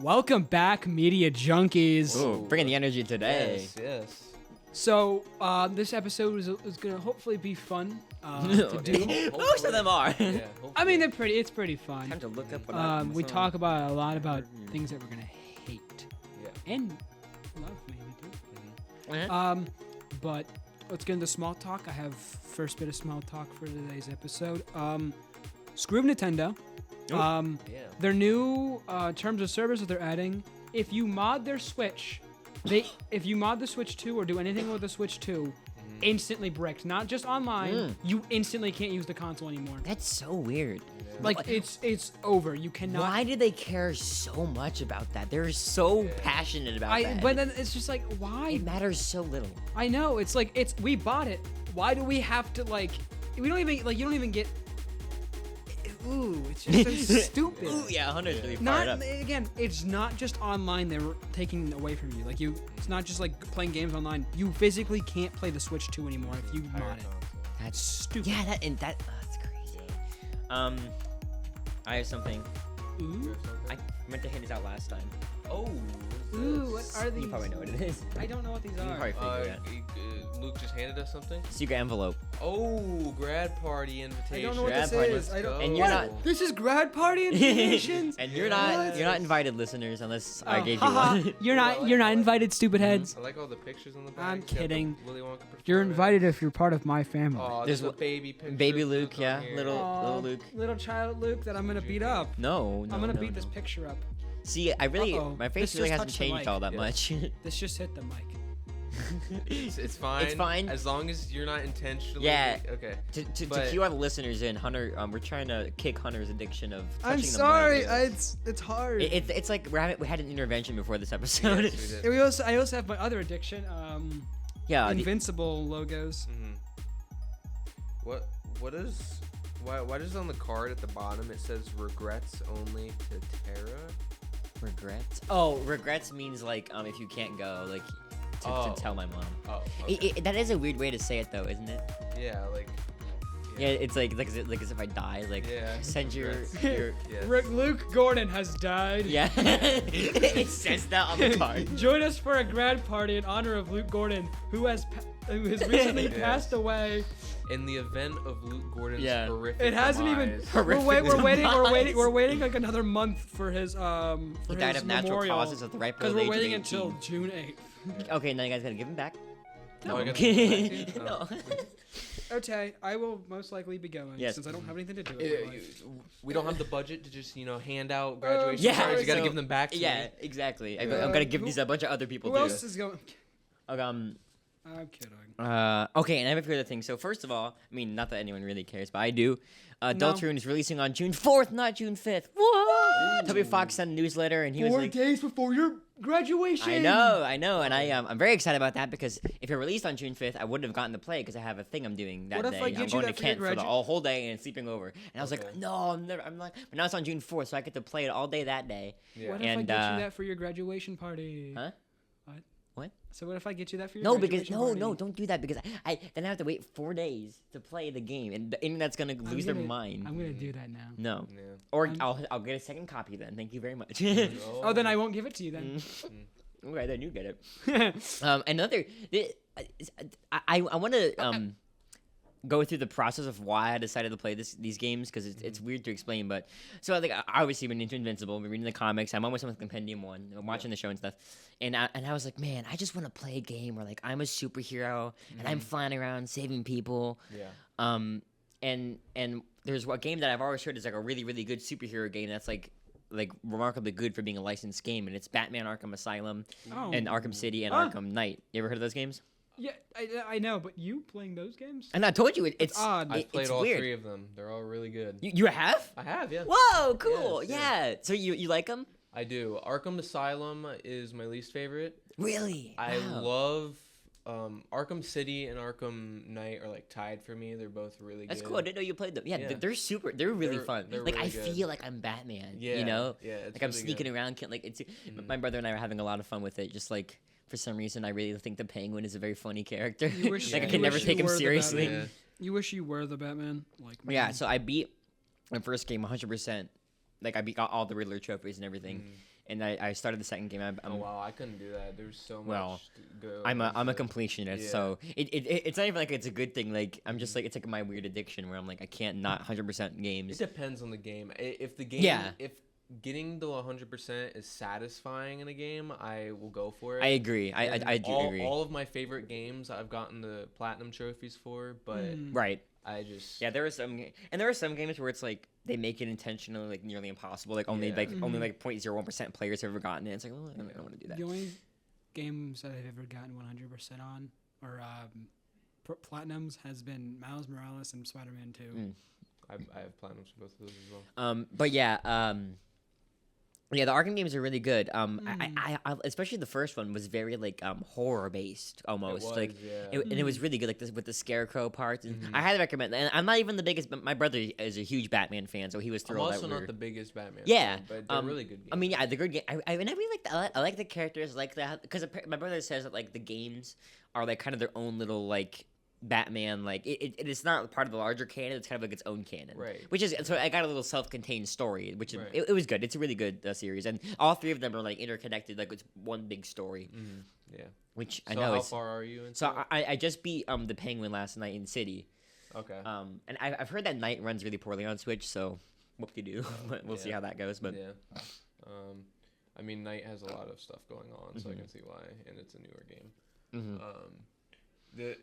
Welcome back, media junkies. Ooh, bringing the energy today. Yes. So, this episode is gonna hopefully be fun to do. Most of them are. Yeah. I mean, it's pretty fun. Time to look up what We talk about a lot about things that we're gonna hate Yeah. and love, maybe too. Uh-huh. But let's get into small talk. I have first bit of small talk for today's episode. Screw Nintendo. Yeah. Their new terms of service that they're adding. If you mod their Switch, if you mod the Switch 2 or do anything with the Switch 2, instantly bricked. Not just online. You instantly can't use the console anymore. That's so weird. Yeah. Like it's over. You cannot. Why do they care so much about that? They're so passionate about that. But then it's just like, why? It matters so little. I know. It's like we bought it. Why do we have to like? We don't even like. You don't even get. Ooh, it's just so stupid. Ooh, yeah, Hunter's really fired Not up. again. It's not just online. They're taking away from you. Like you. It's not just like playing games online. You physically can't play the Switch 2 anymore if you mod it. That's stupid. Yeah, that's crazy. I have something. Ooh. I meant to hand this out last time. Oh. Ooh, what are these? You probably know what it is. I don't know what these You can are. probably figure it out. Luke just handed us something. Secret envelope. Oh, grad party invitation. I don't know what Grad this party. is. I don't. And you're What? not- This is grad party invitations. And you're What? not invited, listeners, unless I gave you haha. one. You're not invited, stupid heads. I like all the pictures on the back. I'm It's got the kidding. Willy Wonka You're performance. invited if you're part of my family. Oh, There's there's a wh- baby picture. Baby of Luke, on yeah, here. little Aw, Luke. little child Luke that I'm gonna beat up. No, I'm gonna beat this picture up. See, I really, Uh-oh. my face This really just hasn't touched the changed mic. all that Yeah. much. This just hit the mic. It's fine. It's fine. As long as you're not intentionally. Yeah. Okay. to But- cue all the listeners in, Hunter, we're trying to kick Hunter's addiction of touching I'm the sorry. mic. It's hard. It's like we had an intervention before this episode. Yes, we did. I also have my other addiction. Yeah, Invincible logos. What is? Why does on the card at the bottom it says regrets only to Tara? regrets. Oh, regrets means like if you can't go, like to tell my mom. Oh. Okay. That is a weird way to say it though, isn't it? Yeah, like. Yeah, it's like as if I die, like Yeah. send your Yes. Luke Gordon has died. yeah. It says that on the card. Join us for a grad party in honor of Luke Gordon, who has recently Yes. passed away. In the event of Luke Gordon's Yeah. horrific It hasn't even. demise. Horrific We're waiting like another month for his He for died his of natural memorial. causes at the ripe Because old we're age of waiting 18. until June 8th. Okay, now you guys gotta give him back. Oh, I I'm gotta kidding. give him back to you? No. Okay, I will most likely be going Yes. since I don't have anything to do with Yeah, my life. we don't have the budget to just hand out graduation Yeah, cards. You gotta so- give them back to Yeah, me. exactly. I'm Uh, gonna give who- these to a bunch of other people Who too. else is going? Okay, I'm kidding. okay, and I have a few other things. So first of all, I mean, not that anyone really cares, but I do. Deltarune is releasing on June 4th, not June 5th. Whoa! Toby Fox sent a newsletter, and he was like, days before your graduation. I know, and I'm very excited about that because if it released on June 5th, I wouldn't have gotten to play because I have a thing I'm doing that What if day. I I'm get you going to that for your Kent for the whole day and sleeping over. And I was like, Okay. no, I'm like, but now it's on June 4th, so I get to play it all day that day. Yeah. What if I And, get you that for your graduation party? Huh? What? What? So what if I get you that for your No, because graduation no, party? don't do that because I then I have to wait 4 days to play the game, and the internet's gonna lose their mind. I'm gonna do that now. No, Yeah. or I'm- I'll get a second copy then. Thank you very much. Oh, then I won't give it to you then. Okay, then you get it. Another, I want to go through the process of why I decided to play these games because it's weird to explain. But so like obviously been into Invincible, been reading the comics. I'm almost on with Compendium 1, I'm watching the show and stuff. And I was like, man, I just want to play a game where like I'm a superhero and I'm flying around saving people. Yeah. And there's a game that I've always heard is like a really really good superhero game that's like remarkably good for being a licensed game, and it's Batman Arkham Asylum Oh. and Arkham City and Ah. Arkham Knight. You ever heard of those games? Yeah, I know, but you playing those games? And I told you it's odd. I've played it's all weird. 3 of them. They're all really good. You have? I have, yeah. Whoa, cool. Yes, yeah. So you like them? I do. Arkham Asylum is my least favorite. Really? I Wow. love Arkham City and Arkham Knight are like tied for me. They're both really That's good. cool. I didn't know you played them. Yeah, Yeah. they're super. They're really fun. they're Like I really good. feel like I'm Batman. Yeah, You know? yeah, it's like I'm really sneaking good. around. Like it's. My brother and I are having a lot of fun with it. Just like for some reason, I really think the Penguin is a very funny character. You wish- like I you can never wish take you him were the seriously. Batman. You wish you were the Batman, like me. Yeah, so I beat my first game 100%. Like I got all the Riddler trophies and everything. and I started the second game. Oh wow, I couldn't do that. There's so much Well, to go. I'm a into. completionist, Yeah. so it's not even like it's a good thing. Like I'm just like it's like my weird addiction where I'm like I can't not 100% It games. depends on the game. If the game, Yeah. if getting to 100% is satisfying in a game, I will go for it. I agree. And I do agree. All of my favorite games I've gotten the platinum trophies for, but Right. I just Yeah, there are some games where it's like they make it intentionally like nearly impossible. Like only Yeah. only like 0.01% players have ever gotten it. It's like oh, I don't want to do that. The only games that I've ever gotten 100% on or platinums has been Miles Morales and Spider-Man 2. I have platinums for both of those as well. But yeah, the Arkham games are really good. I especially the first one was very like horror based almost. was, like yeah. and it was really good, like this with the scarecrow parts. And Mm-hmm. I highly recommend. And I'm not even the biggest, but my brother is a huge Batman fan, so he was I'm thrilled. also that not we're- the biggest Batman. Yeah, fan, but they're really good games. I mean, yeah, the good game. And I really like I like the characters, like that because my brother says that like the games are like kind of their own little like Batman. Like it is not part of the larger canon. It's kind of like its own canon. Right. Which is so I got a little self-contained story, which Right. it was good. It's a really good series, and all three of them are like interconnected. Like it's one big story, Yeah. which So I know how is. far are you into So it? I just beat the Penguin last night in City. Okay. And I've heard that Night runs really poorly on Switch, so whoop de do. But we'll see yeah. how that goes. But yeah. I mean, Knight has a lot of stuff going on, so I can see why, and it's a newer game. The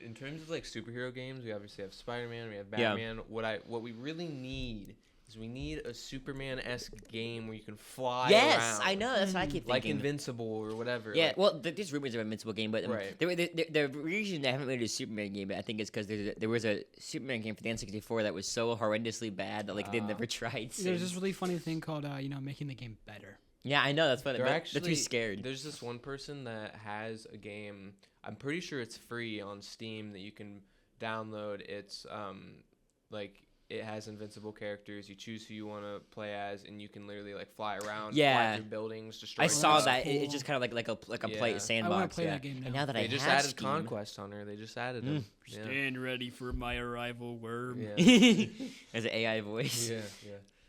in terms of like superhero games, we obviously have Spider-Man, we have Yeah. Batman. What we really need is we need a Superman-esque game where you can fly yes, around. I know. That's what I keep Like thinking. Invincible or whatever. Yeah, like- well, there's rumors of Invincible game, but Right. the reason they haven't made a Superman game, I think, is because there was a Superman game for the N64 that was so horrendously bad that like they never tried. There's Since. this really funny thing called making the game better. Yeah, I know that's funny. They're But actually they're too scared. There's this one person that has a game. I'm pretty sure it's free on Steam that you can download. It's like it has invincible characters. You choose who you want to play as, and you can literally like fly around, Yeah. fly through buildings, destroy. I saw that's that. cool. It's just kind of like a Yeah. play sandbox. play yeah. that game And now. now that They I just have added Steam, Conquest Hunter. They just added them. Yeah. Stand ready for my arrival, worm. Yeah. as an AI voice. Yeah.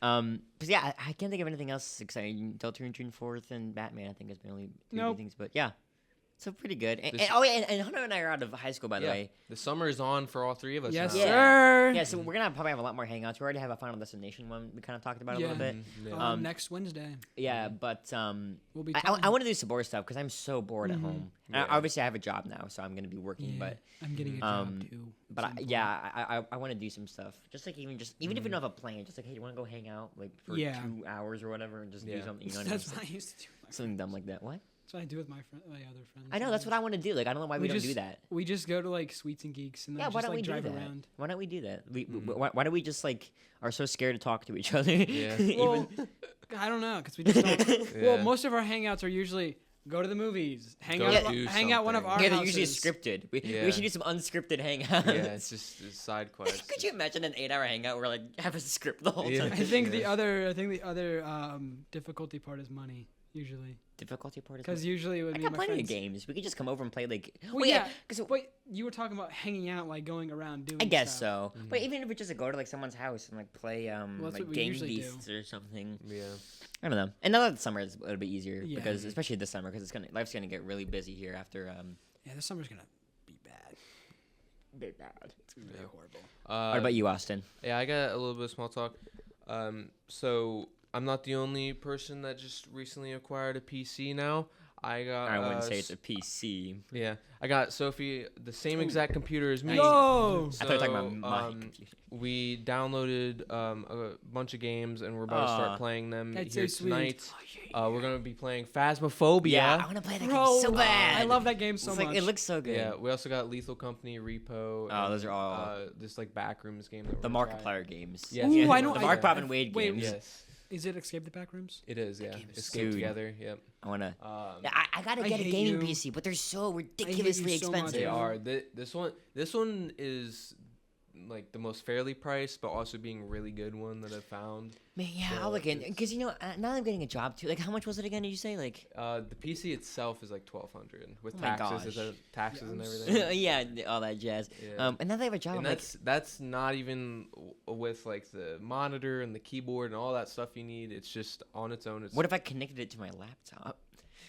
But yeah, I can't think of anything else exciting. Delta June 4th and Batman, I think, is the only two Nope. things. But yeah, so pretty good. And, This- and- oh yeah, and Hunter and I are out of high school, by the Yeah. way. The summer is on for all three of us. Yes, now. Yeah. sir. Yeah, so we're gonna probably have a lot more hangouts. We already have a Final Destination one we kind of talked about a little Yeah. bit. Yeah. Next Wednesday. Yeah, but We'll be I talking. want to do some more stuff because I'm so bored at home. And Yeah. obviously, I have a job now, so I'm gonna be working. Yeah, But I'm getting a um, job too. but at some point. I want to do some stuff. Just like even if you don't have a plan, just like hey, you want to go hang out like for Yeah. 2 hours or whatever, and just do Yeah. something. You know what I That's mean? what I used to do. With my Something dumb like that. What? That's what I do with my other friends. I know that's what I want to do. Like I don't know why we don't do that. We just go to like Sweets and Geeks and then Yeah, just why don't like we do drive that? around. Why don't we do that? Why don't we just like are so scared to talk to each other? Yeah. Well, I don't know because we just don't. Well, Yeah. most of our hangouts are usually go to the movies, hang Go out, do hang out one of something. our yeah, they're houses. usually scripted. We Yeah. should do some unscripted hangouts. Yeah, it's just side quests. Could you imagine an 8-hour hangout where like have a script the whole Yeah. time? I think the Yeah. other difficulty part is money usually Difficulty part is because usually with I me got and my plenty of friends. games. We could just come over and play like. Well, yeah, because but you were talking about hanging out, like going around doing. I guess stuff. so. But even if we just go to like someone's house and like play that's like what we Game usually do. Beasts or something. Yeah. I don't know. And now that the summer is a little bit easier Yeah. because especially this summer because life's gonna get really busy here after Yeah, this summer's gonna be bad. bit bad. It's gonna be horrible. What about you, Austin? Yeah, I got a little bit of small talk. So I'm not the only person that just recently acquired a PC now. I got. I wouldn't say it's a PC. Yeah, I got Sophie the same exact computer as me. Yo! I thought you were talking about So, my um, computer. We downloaded a bunch of games and we're about to Aw. start playing them That's here so sweet. tonight. We're gonna be playing Phasmophobia. Yeah, I want to play that Bro, game so bad. I love that game so It's much. like, it looks so good. Yeah, we also got Lethal Company, Repo. Oh, those are all- this like backrooms game. That The we're gonna try. Markiplier games. Yes. Ooh, I know. The I- Mark Bob and I- Wade wait, games. Yes, Is it Escape the Backrooms? it is. Yeah, game is Escape so- Together. Yep. I want to. Um, Yeah, I gotta I get a hate gaming you. PC, but they're so you ridiculously so much. expensive. They are. This one is like the most fairly priced, but also being a really good one that I've found. Man, yeah, So I'll look in it's- because now that I'm getting a job too. Like, how much was it again? Did you say like? The PC itself is like $1,200 with Oh my taxes, gosh. taxes and Yeah, everything. Yeah, all that jazz. Yeah. And now they have a job. And I'm like, that's not even with like the monitor and the keyboard and all that stuff you need. It's just on its own. It's what if I connected it to my laptop?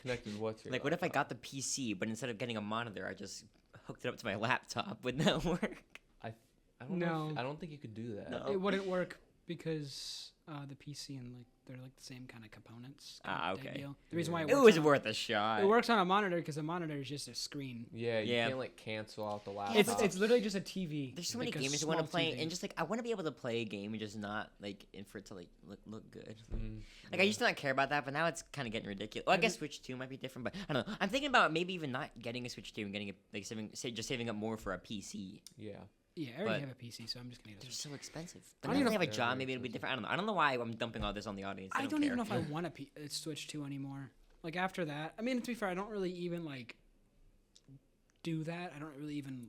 connected what to your Like, what if I laptop? got the PC, but instead of getting a monitor, I just hooked it up to my laptop? Would that work? I don't know. No. I don't think you could do that. No. It wouldn't work because the PC and like they're like the same kind of components. Ah, type okay. deal. The reason why It it, was works worth a shot. it works on a monitor because a monitor is just a screen. Yeah, you Yeah. can't like cancel out the laptop. It's literally just a TV. There's so many like a games I want to small play, TV. and just like I want to be able to play a game and just not like and for it to like look good. Mm, Like I used to not care about that, but now it's kind of getting ridiculous. Well, I Have guess you- Switch 2 might be different, but I don't know. I'm thinking about maybe even not getting a Switch 2 and getting it like just saving up more for a PC. yeah. Yeah, I already but- have a PC, so I'm just gonna get a They're Switch. so expensive. I But don't now even that I have a know- job, They're maybe it'll be expensive. different. I don't know. I don't know why I'm dumping all this on the audience. I don't don't even know care. if I want a Switch 2 anymore. Like after that, I mean, to be fair, I don't really even like do that. I don't really even.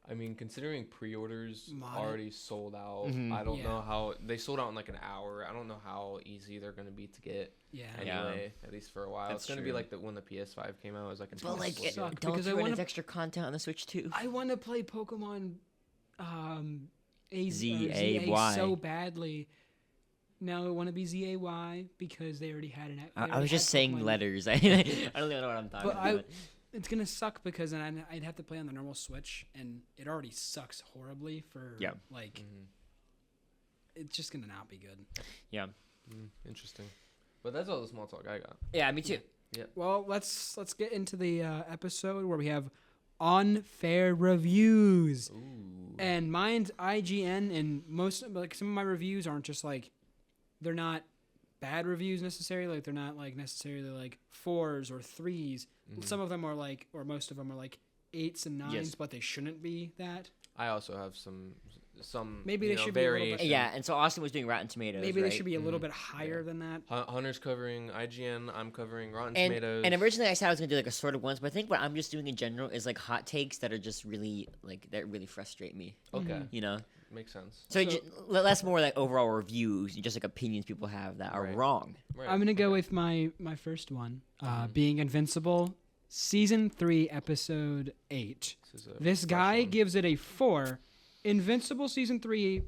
I mean, considering pre-orders Mod it. already sold out, Mhm. I don't Yeah. know how they sold out in like an hour. I don't know how easy they're gonna be to get Yeah. Yeah. anyway. At least for a while, That's it's gonna be true. like when the PS5 came out. It was like a But like, suck it, because don't I you run wanna- extra content on the Switch 2? I want to play Pokemon ZAY. so badly. Now I want to be ZAY because they already had an. I was just saying letters. I don't even know what I'm talking But about. it's gonna suck because then I'd have to play on the normal Switch, and it already sucks horribly for Yeah. like. Mhm. It's just gonna not be good. Interesting. But that's all the small talk I got. Yeah, me too. Well, let's get into the episode where we have unfair reviews, Ooh. and mine's IGN, and most like some of my reviews aren't just like they're not bad reviews necessarily. Like they're not like necessarily like 4s or 3s. Mhm. Some of them are like, or most of them are like 8s and 9s, Yes. but they shouldn't be that. I also have some Maybe you they know, should be a little bit- variation. Yeah, and so Austin was doing Rotten Tomatoes. Maybe right? they should be a little Mhm. bit higher than that. Hunter's covering IGN. I'm covering Rotten And, Tomatoes. and originally I said I was gonna do like a sort of ones, but I think what I'm just doing in general is like hot takes that are just really like that really frustrate me. okay, Mhm. You know, makes sense. so, So- less more like overall reviews, just like opinions people have that are Right. wrong. Right. I'm gonna go with my first one, Mhm. being Invincible, season 3, episode 8. This fresh guy one. gives it a 4. Invincible season 3.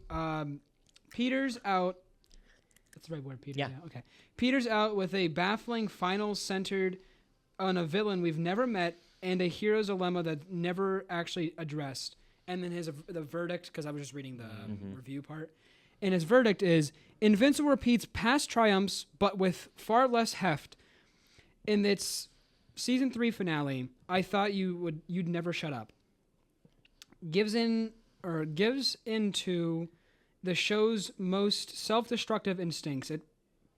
Peter's out. That's the right word, Peter. Yeah. Okay. Peter's out with a baffling final centered on a villain we've never met and a hero's dilemma that never actually addressed. And then the verdict, because I was just reading the review part. And his verdict is Invincible repeats past triumphs, but with far less heft. In its season 3 finale, I thought you'd never shut up. Gives into the show's most self-destructive instincts. It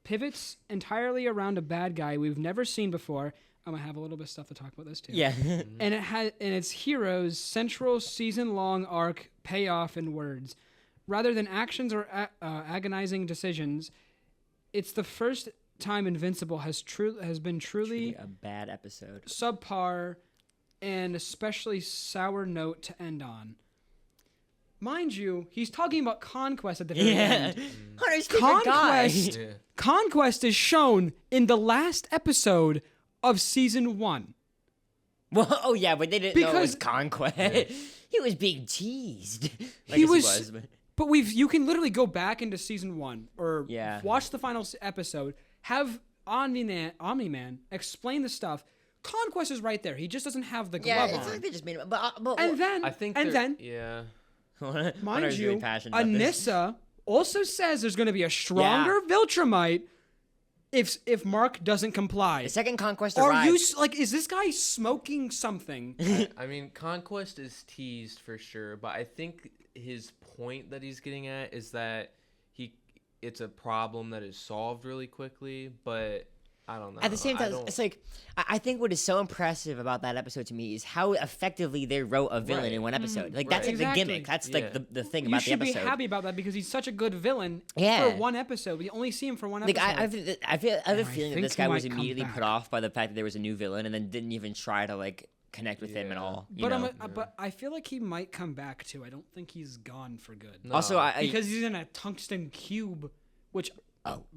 pivots entirely around a bad guy we've never seen before. I'm gonna have a little bit of stuff to talk about this too. Yeah. And its hero's central season-long arc pay off in words, rather than actions or agonizing decisions. It's the first time Invincible has been truly a bad episode. subpar and especially sour note to end on. Mind you, he's talking about Conquest at the very Yeah. end. Hunter's favorite guy. Conquest. Yeah. Conquest is shown in the last episode of season 1. Well, oh yeah, but they didn't know it was Because- Conquest. He was being teased. I He guess was- but- But you can literally go back into season 1 or Yeah. watch the final episode, have Omni-Man explain the stuff. Conquest is right there. He just doesn't have the yeah, glove it's on. like they just made it. But And then, I think. and they're- then, Yeah. mind Hunter's really you, passionate about this. Anissa also says there's going to be a stronger Viltrumite if Mark doesn't comply. The second Conquest Are arrived. you is this guy smoking something? I mean, Conquest is teased for sure, but I think his point that he's getting at is that it's a problem that is solved really quickly, but I don't know. At the same I time, don't- it's like I think what is so impressive about that episode to me is how effectively they wrote a villain Right. in one episode. Like Right. that's like Exactly. the gimmick. That's Yeah. like the thing You about the should be episode. happy about that because he's such a good villain Yeah. for one episode. We only see him for one Like episode. I have a And I feeling that think this he guy was might come immediately back. put off by the fact that there was a new villain, and then didn't even try to like connect with him at Yeah. all. You But know? but I feel like he might come back too. I don't think he's gone for good. No. Also, Because he's in a tungsten cube, which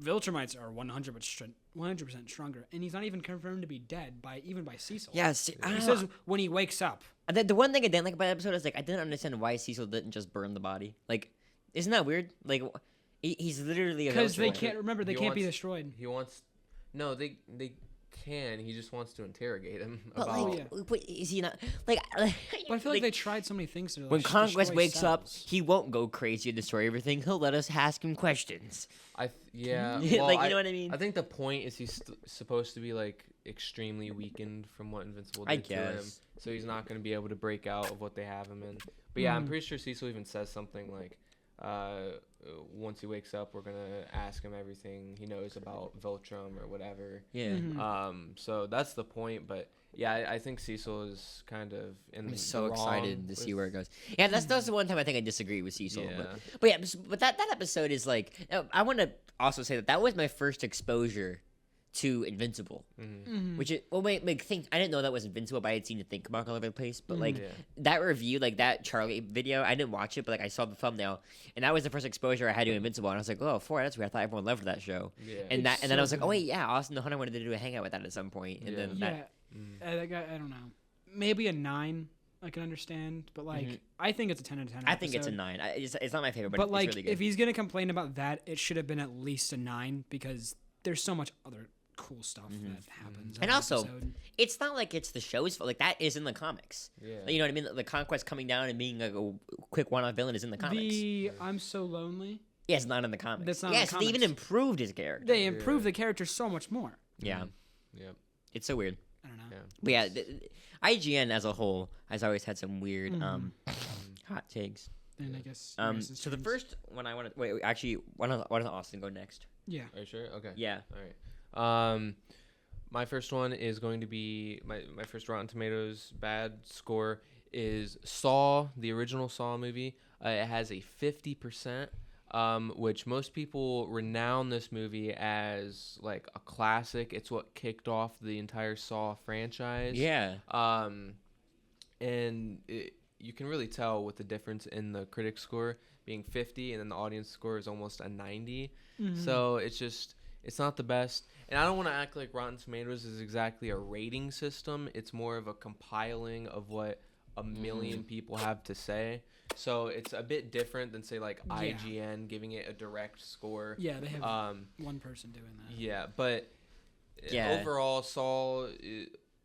Viltrumites are 100% stronger, and he's not even confirmed to be dead by Cecil. yeah, see, I He don't says know. when he wakes up. The one thing I didn't like about the episode is like I didn't understand why Cecil didn't just burn the body. Like, isn't that weird? Like, he's literally a Because they Viltrumite. can't remember. They He can't be wants- destroyed. He wants. No, they can. He just wants to interrogate him But about. like, yeah. but is he not like? But I feel like they tried so many things to. when like, Conquest destroy wakes up, cells. he won't go crazy and destroy everything. He'll let us ask him questions. Yeah. Like, well, you know what I mean? I think the point is he's supposed to be like extremely weakened from what Invincible I did to him, guess. so he's not going to be able to break out of what they have him in. But yeah, I'm Mhm. pretty sure Cecil even says something like, once he wakes up, we're gonna ask him everything he knows about Viltrum or whatever. Yeah. Mhm. So that's the point. But yeah, I think Cecil is kind of in. I'm so the excited wrong to see with- where it goes. Yeah, that's the one time I think I disagree with Cecil. Yeah. But yeah, but that episode is like I want to also say that was my first exposure to Invincible, Mhm. which is think I didn't know that was Invincible, but I had seen it think about all over the place. But like Yeah. that review, like that Charlie video, I didn't watch it, but like I saw the thumbnail, and that was the first exposure I had to Invincible, and I was like, oh, that's weird. I thought everyone loved that show, Yeah. and It's then I was so like, oh good. wait, yeah, Austin the Hunter wanted to do a hangout with that at some point, and Yeah. then Yeah, that. I don't know. Maybe a 9. I can understand, but like Mhm. I think it's a 10 out of 10. I think it's a episode. 9. It's not my favorite, but, But it's like, really good. if he's gonna complain about that, it should have been at least a 9 because there's so much other cool stuff that happens. And every also, episode. it's not like it's the show's fault. Like that is in the comics. Yeah. Like, you know what I mean? The Conquest coming down and being like a quick one-off villain is in the comics. The I'm so lonely. Yeah, it's not in the comics. That's not in yeah, the so they even comics. improved his character. They improved the character so much more. Yeah, Yep. it's so weird. I don't know. Yeah. But yeah, IGN as a whole has always had some weird hot takes. And I guess. yours is So the James. first one I want to wait. Actually, why doesn't Austin go next? Yeah. Are you sure? Okay. Yeah. All right. My first one is going to be my first Rotten Tomatoes bad score is Saw, the original Saw movie. It has a 50%, which most people renown this movie as like a classic. It's what kicked off the entire Saw franchise. Yeah. And you can really tell with the difference in the critic score being 50 and then the audience score is almost a 90. So it's not the best. And I don't want to act like Rotten Tomatoes is exactly a rating system. It's more of a compiling of what a million people have to say. So it's a bit different than say like IGN giving it a direct score. Yeah, they have one person doing that. Yeah, but Yeah. overall, Saul,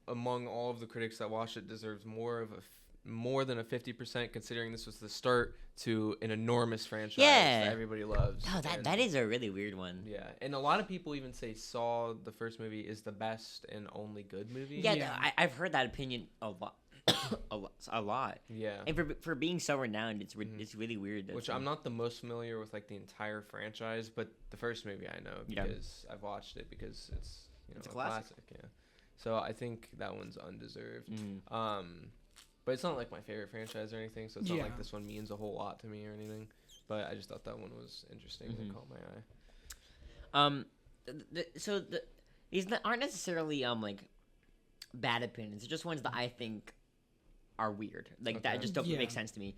among all of the critics that watched it, deserves more than a 50%, considering this was the start to an enormous franchise that everybody loves. Oh, that is a really weird one. Yeah, and a lot of people even say Saw, the first movie, is the best and only good movie. Yeah, Yeah. I've heard that opinion a lot. a lot. Yeah. And for being so renowned, it's really weird. Which I'm not the most familiar with, like the entire franchise, but the first movie I know Yeah. because I've watched it because it's It's a a classic. classic. Yeah. So I think that one's undeserved. Mm. But it's not like my favorite franchise or anything, so it's not Yeah. like this one means a whole lot to me or anything. But I just thought that one was interesting and caught my eye. These aren't necessarily like bad opinions. They're just ones that I think are weird. Like that Okay. just don't Yeah. make sense to me.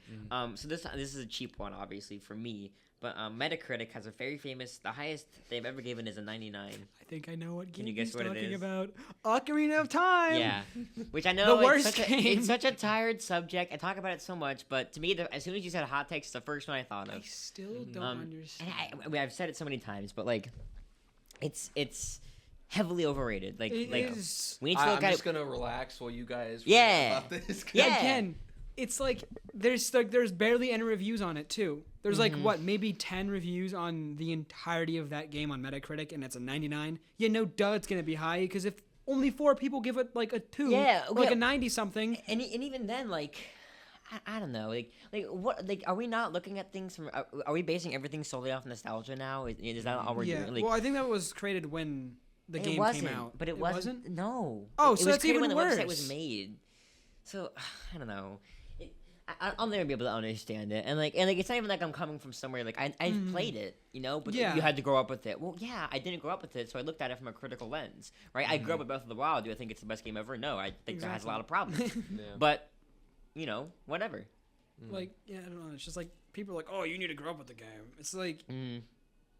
So this is a cheap one, obviously for me. But Metacritic has a very famous. The highest they've ever given is a 99. I think I know what game you guess he's what it talking is? about. Ocarina of Time. Yeah, which I know The worst it's game. such a tired subject. I talk about it so much, but to me, as soon as you said hot takes, it's the first one I thought I of. still don't And understand. I've said it so many times, but like, it's heavily overrated. Like, It like is. we need to I'm look at just it. gonna relax while you guys Yeah. about this. Yeah. Again, it's like there's barely any reviews on it too. There's like what, maybe 10 reviews on the entirety of that game on Metacritic, and it's a 99. Yeah, no duh, it's gonna be high because if only 4 people give it like a 2, Yeah, or like okay. a 90 something. And even then, like, I don't know, like what, like, are we not looking at things from? Are we basing everything solely off nostalgia now? Is that all we're Yeah. doing? Like, Well, I think that was created when the game wasn't, came out. but it wasn't. No. Oh, it so was that's created even when the website was worse. made. So I don't know. I'll never be able to understand it, and it's not even like I'm coming from somewhere like I've played it, but Yeah. you had to grow up with it. Well, yeah, I didn't grow up with it, so I looked at it from a critical lens, right? I grew up with Breath of the Wild. Do I think it's the best game ever? No, I think that has a lot of problems. Yeah. But whatever. Like, yeah, I don't know. It's just like people are like, oh, you need to grow up with the game. It's like Mm.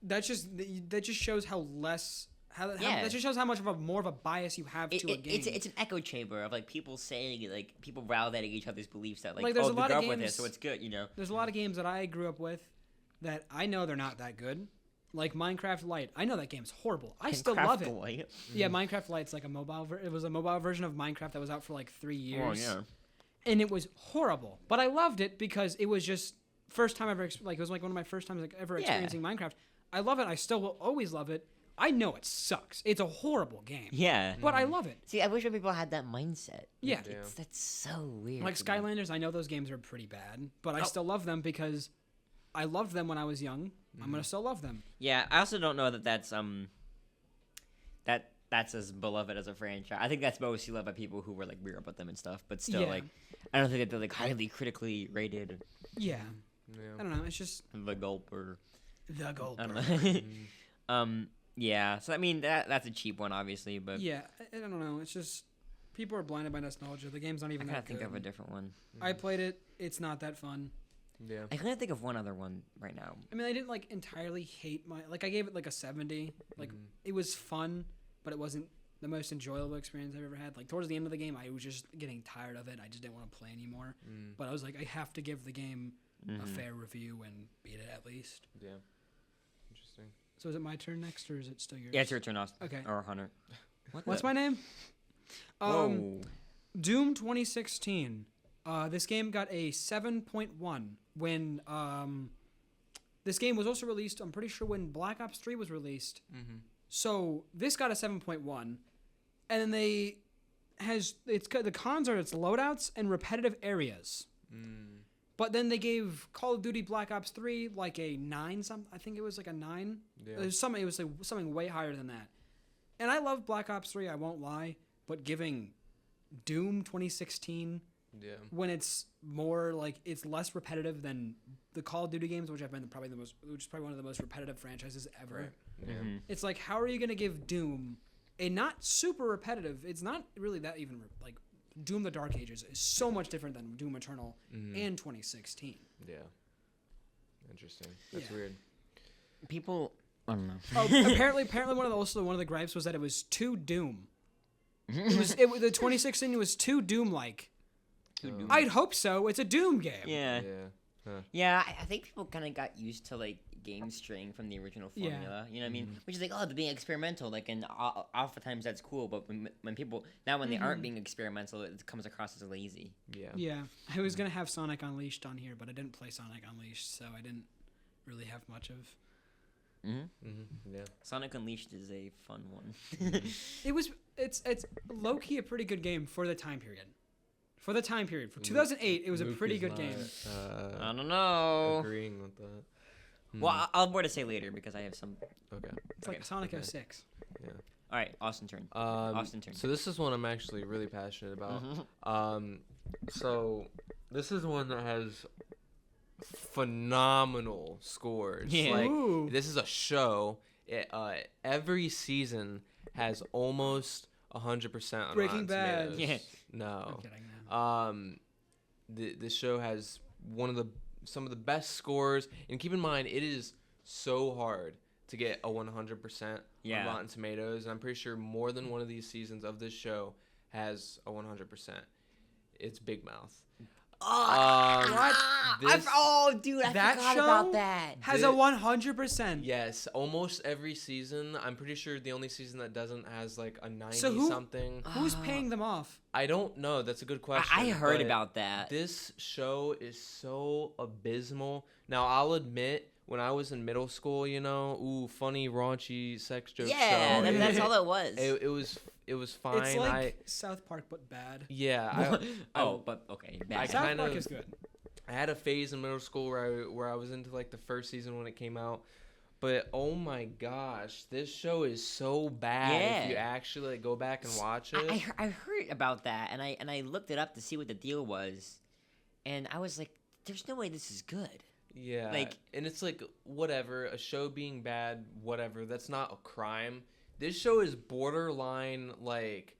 that just shows how less. Yeah. That just shows how much of a more of a bias you have to a game. It's an echo chamber of like people saying like people validating each other's beliefs that Like, there's oh, a they lot grew of up with it, games- so it's good, There's a lot of games that I grew up with that I know they're not that good. Like Minecraft Lite. I know that game's horrible. I still love it. Light. Yeah, Minecraft Lite's like a mobile. It was a mobile version of Minecraft that was out for like 3 years. Oh yeah. And it was horrible, but I loved it because it was just first time ever. It was like one of my first times ever Yeah. experiencing Minecraft. I love it. I still will always love it. I know it sucks. It's a horrible game. Yeah. But I love it. See, I wish more people had that mindset. Yeah. Yeah. That's so weird. Like to me. Skylanders, I know those games are pretty bad, but I Oh. still love them because I loved them when I was young. I'm gonna still love them. Yeah, I also don't know that that's as beloved as a franchise. I think that's mostly loved by people who were like grew up with them and stuff. But still, Yeah. like, I don't think that they're like highly critically rated. Yeah. Yeah. I don't know. It's just The gulp or the gold. I don't know. Yeah. So I mean that's a cheap one, obviously, but Yeah, I don't know. It's just people are blinded by nostalgia. The game's not I even kind that of think good. of a different one. I played it. It's not that fun. Yeah. I can't think of one other one right now. I mean, I didn't like entirely hate I gave it like a 70. Like it was fun, but it wasn't the most enjoyable experience I've ever had. Like towards the end of the game, I was just getting tired of it. I just didn't want to play anymore. But I was like, I have to give the game a fair review and beat it at least. Yeah. Interesting. So is it my turn next, or is it still yours? Yeah, it's your turn, Austin. Okay. Or Hunter. What's my name? Whoa. Doom 2016. This game got a 7.1 when this game was also released. I'm pretty sure when Black Ops 3 was released. So this got a 7.1, and then the cons are its loadouts and repetitive areas. But then they gave Call of Duty Black Ops 3 like a 9 something. I think it was like a 9. Yeah. It was something way higher than that. And I love Black Ops 3, I won't lie, but giving Doom 2016 Yeah. when it's more like it's less repetitive than the Call of Duty games, which have been which is probably one of the most repetitive franchises ever. Right. Yeah. It's like, how are you going to give Doom a not super repetitive? It's not really that even like Doom: The Dark Ages is so much different than Doom Eternal and 2016. Yeah. Interesting. That's Yeah. weird. People, I don't know. Oh, apparently, one of the gripes was that it was too Doom. The 2016 was too Doom-like. I'd hope so. It's a Doom game. Yeah. Yeah. Huh. Yeah, I think people kind of got used to like games straying from the original Yeah. formula. You know what I mean? Which is like, oh, they're being experimental. Like, and oftentimes that's cool. But when people when they aren't being experimental, it comes across as lazy. Yeah. Yeah, I was gonna have Sonic Unleashed on here, but I didn't play Sonic Unleashed, so I didn't really have much of. Yeah. Sonic Unleashed is a fun one. It's low key a pretty good game for the time period. For 2008, it was a Luke pretty is good not, game. I don't know. Agreeing with that. Well, I'll have more to say later because I have some. Okay. It's like Sonic 06. Yeah. All right, Austin turn. Austin turn. So this is one I'm actually really passionate about. So this is one that has phenomenal scores. Yeah. Like Ooh. this is a show. Every season has almost 100% on Breaking Rotten Bad. Tomatoes. Yeah. No. I'm kidding now. This show has some of the best scores, and keep in mind it is so hard to get a 100% Yeah. on Rotten Tomatoes, and I'm pretty sure more than one of these seasons of this show has a 100%. It's Big Mouth. Dude, I That forgot show about that. Has a 100%. Yes, almost every season. I'm pretty sure the only season that doesn't has like a 90 So who- something. Who's paying them off? I don't know. That's a good question. I heard but about that. This show is so abysmal. Now, I'll admit, when I was in middle school, funny, raunchy sex joke Yeah, show. that's all it was. It was fine. It's like South Park, but bad. But okay. Bad. South kind Park of- is good. I had a phase in middle school where I was into like the first season when it came out. But oh my gosh, this show is so bad if you Yeah. actually like, go back and watch it. I heard about that, and I looked it up to see what the deal was, and I was like, "There's no way this is good." Yeah. Like- and it's like, whatever, a show being bad, whatever, that's not a crime. This show is borderline, like,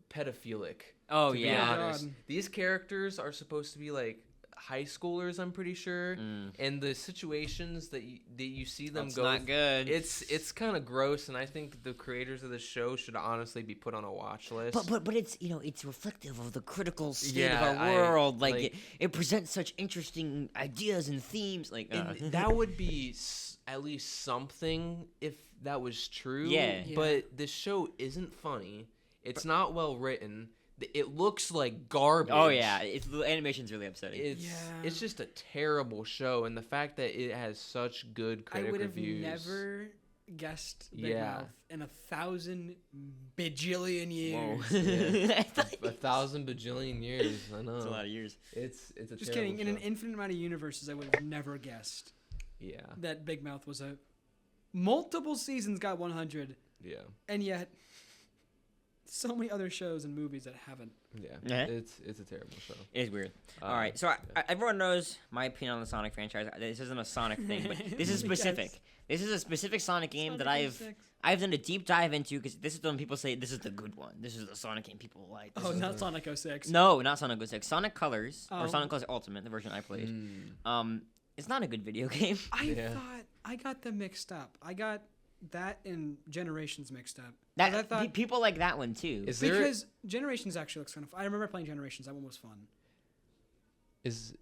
pedophilic. Oh to be yeah. honest. God. These characters are supposed to be, like, high schoolers, I'm pretty sure. And the situations that you see them That's go not good. it's kind of gross, and I think the creators of the show should honestly be put on a watch list. But it's it's reflective of the critical state Yeah, of our world. like- It presents such interesting ideas and themes. Like and that would be at least something if that was true. Yeah. But this show isn't funny. It's not well written. It looks like garbage. oh yeah, the animation's really upsetting. It's just a terrible show, and the fact that it has such good I critic would have reviews. never guessed Big Yeah. Mouth in 1,000 bajillion years. Whoa. Yeah. I thought A 1,000 bajillion years. I know. That's a lot of years. It's a Just terrible kidding. In an show. infinite amount of universes, I would have never guessed Yeah. that Big Mouth was a multiple seasons got 100, Yeah. and yet so many other shows and movies that haven't. Yeah. Yeah. It's a terrible show. It is weird. Uh, All right, so everyone knows my opinion on the Sonic franchise. This isn't a Sonic thing, but this is specific. Yes. This is a specific Sonic game Sonic that I've 06. I've done a deep dive into because this is the one people say this is the good one. This is the Sonic game people like. This Oh, is not the- Sonic 06. No, not Sonic 06. Sonic Colors or Oh. Sonic Colors Ultimate, the version I played. Mm. It's not a good video game. I Yeah. thought I got them mixed up. I got that and Generations mixed up. That 'Cause I thought people like that one too. Is there because Generations actually looks kind of. I remember playing Generations. That one was fun. is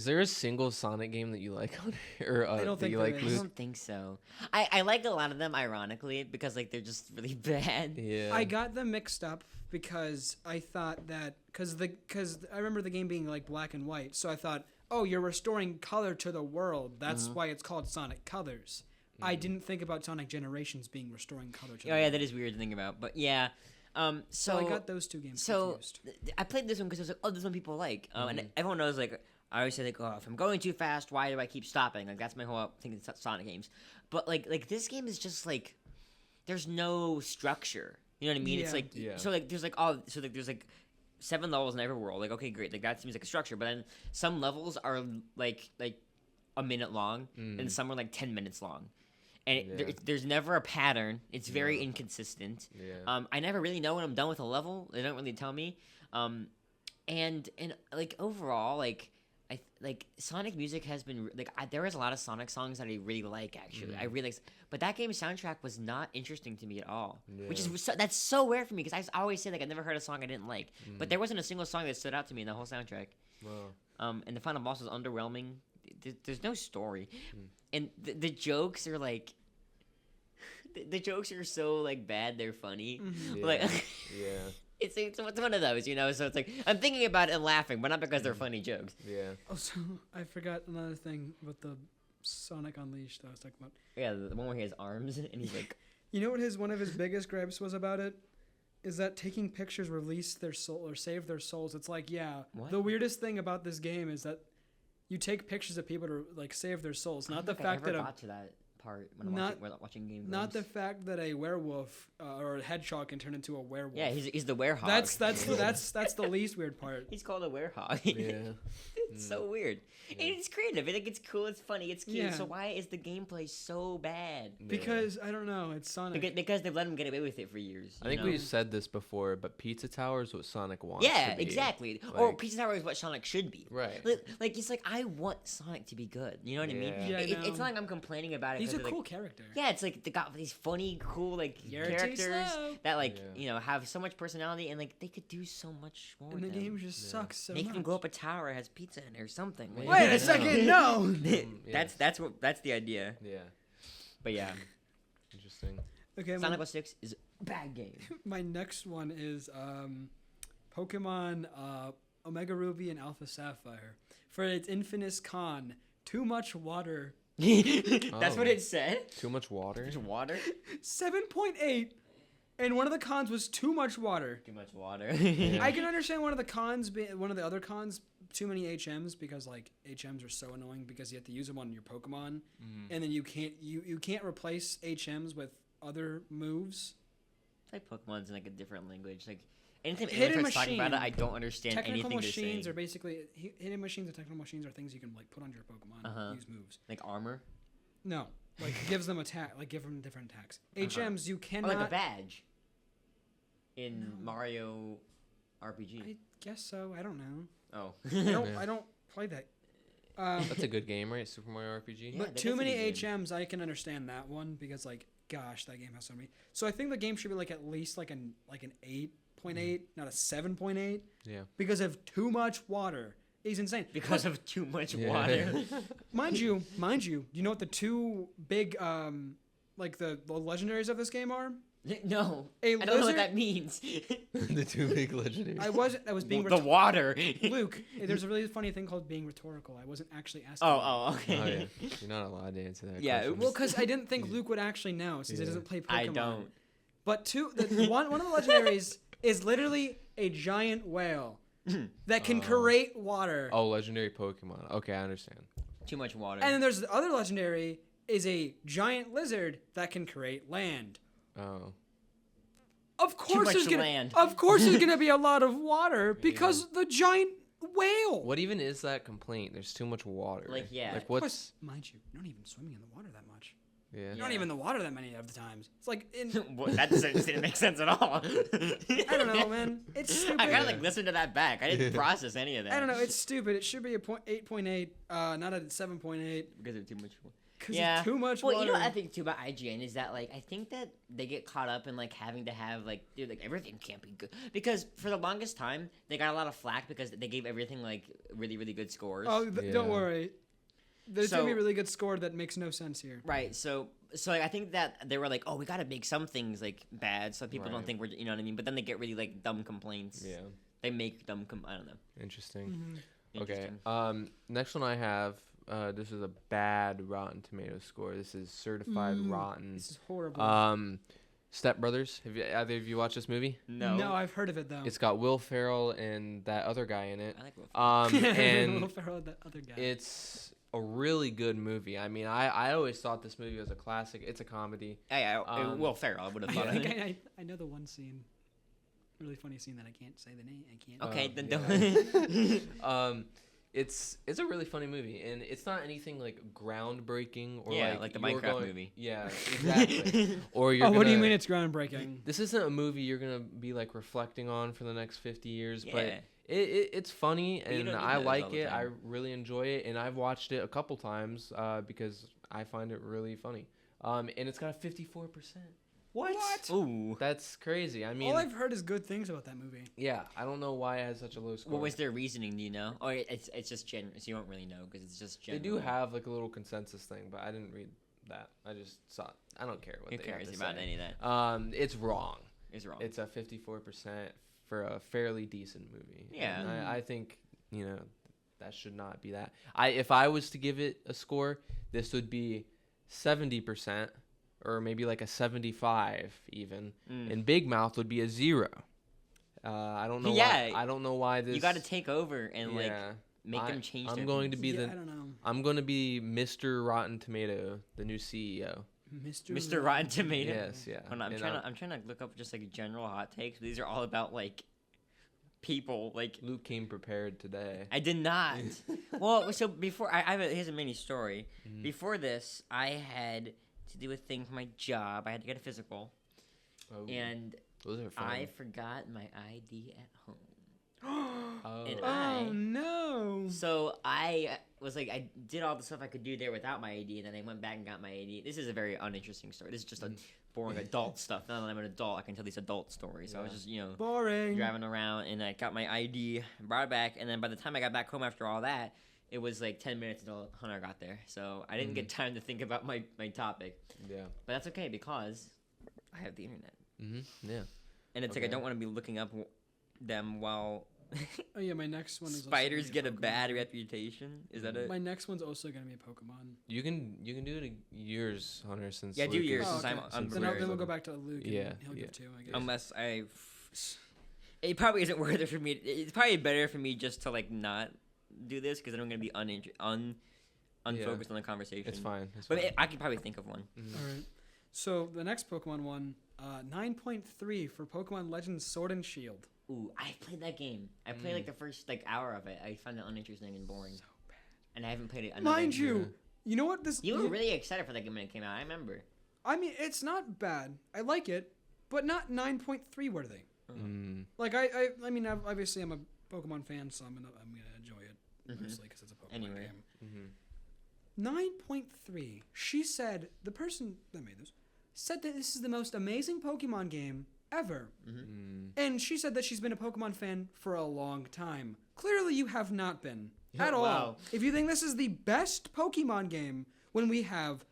there a single Sonic game that you like on here? Or I don't that think you there like, is. I Luke? don't think so. I like a lot of them ironically because like they're just really bad. Yeah. I got them mixed up because I thought that because I remember the game being like black and white, so I thought, oh, you're restoring color to the world. That's why it's called Sonic Colors. I didn't think about Sonic Generations being restoring color to the Oh yeah, world. that is weird to think about. But yeah, So I got those two games confused. I played this one because I was like, oh, this one people like, and everyone knows like I always say like, oh, if I'm going too fast, why do I keep stopping? Like that's my whole thing in Sonic games. But like this game is just like, there's no structure. You know what I mean? It's Yeah. like Yeah. so like there's like there's like 7 levels in every world. Like okay, great, like that seems like a structure. But then some levels are like a minute long, and some are like 10 minutes long. And there's never a pattern. It's very inconsistent. Yeah. I never really know when I'm done with a level. They don't really tell me. And like overall, like Sonic music has been like there is a lot of Sonic songs that I really like actually. I really like, but that game's soundtrack was not interesting to me at all. Which is that's so rare for me because I always say like I never heard a song I didn't like. But there wasn't a single song that stood out to me in the whole soundtrack. Wow. And the final boss was underwhelming. There's no story, and the jokes are like. The jokes are so like bad they're funny. Yeah. Like Yeah. it's one of those, you know. So it's like I'm thinking about it and laughing, but not because they're funny jokes. Yeah. Also, I forgot another thing with the Sonic Unleashed I was talking about. Yeah, the one where he has arms and he's like, You know what one of his biggest gripes was about it? Is that taking pictures release their soul or save their souls. It's like, yeah, What? the weirdest thing about this game is that you take pictures of people to like save their souls. Not the I fact never that got to that part when not- I'm watching Game not the Grumps. fact that a werewolf or a hedgehog can turn into a werewolf. Yeah, he's the werehog. that's the least weird part. He's called a werehog. Yeah. It's so weird. And it's creative. I think it's cool. It's funny. It's cute. Yeah. So why is the gameplay so bad? Because I don't know, it's Sonic. Because they've let him get away with it for years. I think you know? we've said this before, but Pizza Tower is what Sonic wants. Yeah, to be. exactly. Or Like- Pizza Tower is what Sonic should be. Right. Like it's like I want Sonic to be good. You know what I mean? Yeah. Yeah, I It's know. not like I'm complaining about it. He's a 'cause they're, cool like, character. yeah, it's like they got these funny, cool like You're too characters slow. that like Yeah. you know have so much personality and like they could do so much more. And the with them. game just sucks so Make much. them go up a tower, it has pizza in it or something. Like, Wait Yeah, a second, no! yes. That's the idea. Yeah. But yeah, Interesting. Okay, Sonic 06 is a bad game. my next one is Pokemon Omega Ruby and Alpha Sapphire. For its infamous con, too much water. That's what Oh. it said. Too much water. There's water. 7.8, and one of the cons was too much water. Too much water. I can understand one of the other cons, too many HMs, because like HMs are so annoying because you have to use them on your Pokemon, and then you can't replace HMs with other moves. Like Pokemon's in like a different language. Like anything Hidden anyone starts talking about it, machine. I don't understand Technical anything they're machines saying. are basically hidden machines and technical machines are things you can like put on your Pokemon and use moves. Like armor, No, like gives them give them different attacks. HMs you or cannot. like a badge in Mario RPG. I guess so. I don't know. Oh, I don't play that. That's a good game, right? Super Mario RPG. Yeah, But that too is a many good game. HMs, I can understand that one because like, gosh, that game has so many. So I think the game should be like at least like an 8.8, not a 7.8, Yeah. because of too much water. He's insane. because of too much Yeah. water. Mind you, you know what the two big like the legendaries of this game are? No, A I don't know what lizard- that means. The two big legendaries. I was being the water. Luke. There's a really funny thing called being rhetorical. I wasn't actually asking. Oh, okay. Oh yeah. You're not allowed to answer that. Yeah, question. Well, because I didn't think Luke would actually know since he Yeah. doesn't play Pokemon. I don't. But one of the legendaries is literally a giant whale that can create water. Oh, legendary Pokemon. Okay, I understand. Too much water. And then there's the other legendary is a giant lizard that can create land. Oh. Of course much there's gonna land. Of course there's gonna be a lot of water because the giant whale. What even is that complaint? There's too much water. Like, yeah. Like Plus, what's? mind you, you're not even swimming in the water that much. Yeah. You're not even in the water that many of the times. It's like in Well, that didn't make sense at all. I don't know, man. It's stupid. I gotta like listen to that back. I didn't process any of that. I don't know. It's stupid. It should be a 8.8, not a 7.8. because of too much. Because Yeah, of too much well, water. you know what I think too about IGN is that like I think that they get caught up in like having to have like dude like everything can't be good because for the longest time they got a lot of flack because they gave everything like really good scores. Oh, Yeah. don't worry. There's gonna be a So- really good score that makes no sense here. Right, so like, I think that they were like, oh, we gotta make some things like bad so people don't Right. think we're, you know what I mean. But then they get really like dumb complaints. Yeah. They make dumb. I don't know. Interesting. Okay. Interesting. Next one I have. This is a bad Rotten Tomato score. This is certified rotten. This is horrible. Step Brothers. Have you either of you watched this movie? No. I've heard of it though. It's got Will Ferrell and that other guy in it. I like Will Ferrell. And Will Ferrell, that other guy. it's a really good movie. I mean, I always thought this movie was a classic. It's a comedy. Will Ferrell. I would have I thought. think I know the one scene. Really funny scene that I can't say the name. I can't. Okay, then yeah. don't. It's a really funny movie, and it's not anything like groundbreaking or Yeah, like the you're Minecraft movie. Yeah, exactly. Or you're. Oh, what do you gonna- mean it's groundbreaking? This isn't a movie you're gonna be like reflecting on for the next 50 years, but Yeah. it's funny But you and don't need I those all like the it. I time. really enjoy it, and I've watched it a couple times because I find it really funny. And it's got a 54%. What? Ooh. That's crazy. I mean, All I've heard is good things about that movie. yeah, I don't know why it has such a low score. What was their reasoning? Do you know? Or it's just general. So you don't really know because it's just They general. do have like a little consensus thing, but I didn't read that. I just saw. I don't care what Who they have cares to about say. any of that? It's wrong. It's wrong. It's a 54% for a fairly decent movie. Yeah. And I think that should not be that. If I was to give it a score, this would be 70%, or maybe like a 75 even. And Big Mouth would be a 0. I don't know. Yeah. Why, I don't know why this. You got to take over and like Yeah. make them change. I'm their going to views. be Yeah, the. I don't know. I'm going to be Mr. Rotten Tomato, the new CEO. Mr. Rotten Tomato. Yes, yeah. Hold on, And, I'm trying to look up just like general hot takes. These are all about like people. Like Luke came prepared today. I did not. Well, so before here's a mini story. Mm-hmm. Before this, I had to do a thing for my job. I had to get a physical, Oh, and those are fun. I forgot my ID at home. Oh. and Oh no! So I was like, I did all the stuff I could do there without my ID, and then I went back and got my ID. This is a very uninteresting story. This is just a boring adult stuff. Now that I'm an adult, I can tell these adult stories. So I was just, Boring. driving around, and I got my ID, brought it back, and then by the time I got back home after all that, it was like 10 minutes until Hunter got there. So I didn't get time to think about my topic. Yeah. But that's okay because I have the internet. Yeah. And it's like I Okay. don't want to be looking up them while Oh yeah, my next one is. also spiders gonna get a be Pokemon. bad reputation. Is that it? My next one's also gonna be a Pokemon. You can do it yours, Hunter, since Yeah, do Luke yours, is- since I'm Then, unprepared. then we'll go back to Luke. And Yeah, he'll yeah. give 2, I guess. Unless it probably isn't worth it for me. It's probably better for me just to like not do this because then I'm gonna be unfocused on the conversation. It's fine. It's But fine. I could probably think of one. All right. So the next Pokemon one, 9.3 for Pokemon Legends Sword and Shield. Ooh, I played that game. I played like the first like hour of it. I found it uninteresting and boring. So bad. And I haven't played it. Mind you, you know what this? You were really excited for that game when it came out. I remember. I mean, it's not bad. I like it, but not 9.3 worthy. Like I mean, obviously I'm a Pokemon fan, so I'm gonna enjoy it mostly because it's a Pokemon game. 9.3. She said the person that made this said that this is the most amazing Pokemon game ever, and she said that she's been a Pokemon fan for a long time. Clearly, you have not been at all. If you think this is the best Pokemon game, when we have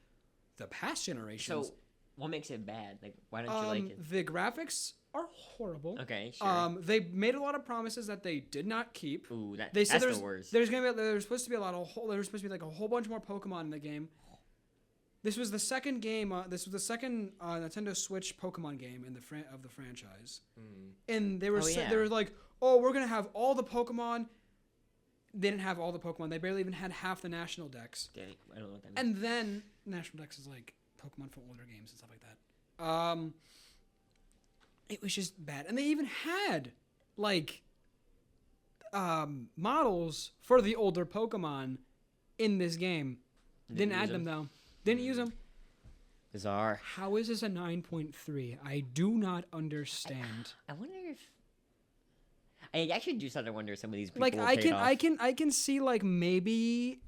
the past generations. So, what makes it bad? Like, why don't you like it? The graphics are horrible. Okay, sure. They made a lot of promises that they did not keep. Ooh, that's the worst. There's supposed to be like a whole bunch more Pokemon in the game. This was the second game. This was the second Nintendo Switch Pokemon game in the franchise, and they were they were like, "Oh, we're gonna have all the Pokemon." They didn't have all the Pokemon. They barely even had half the national decks. Dang, I don't know what that means. And then national decks is like Pokemon for older games and stuff like that. It was just bad, and they even had like models for the older Pokemon in this game. Didn't add them though. Didn't use them. Bizarre. How is this a 9.3? I do not understand. I wonder if I actually do start to wonder if some of these people like I can see like maybe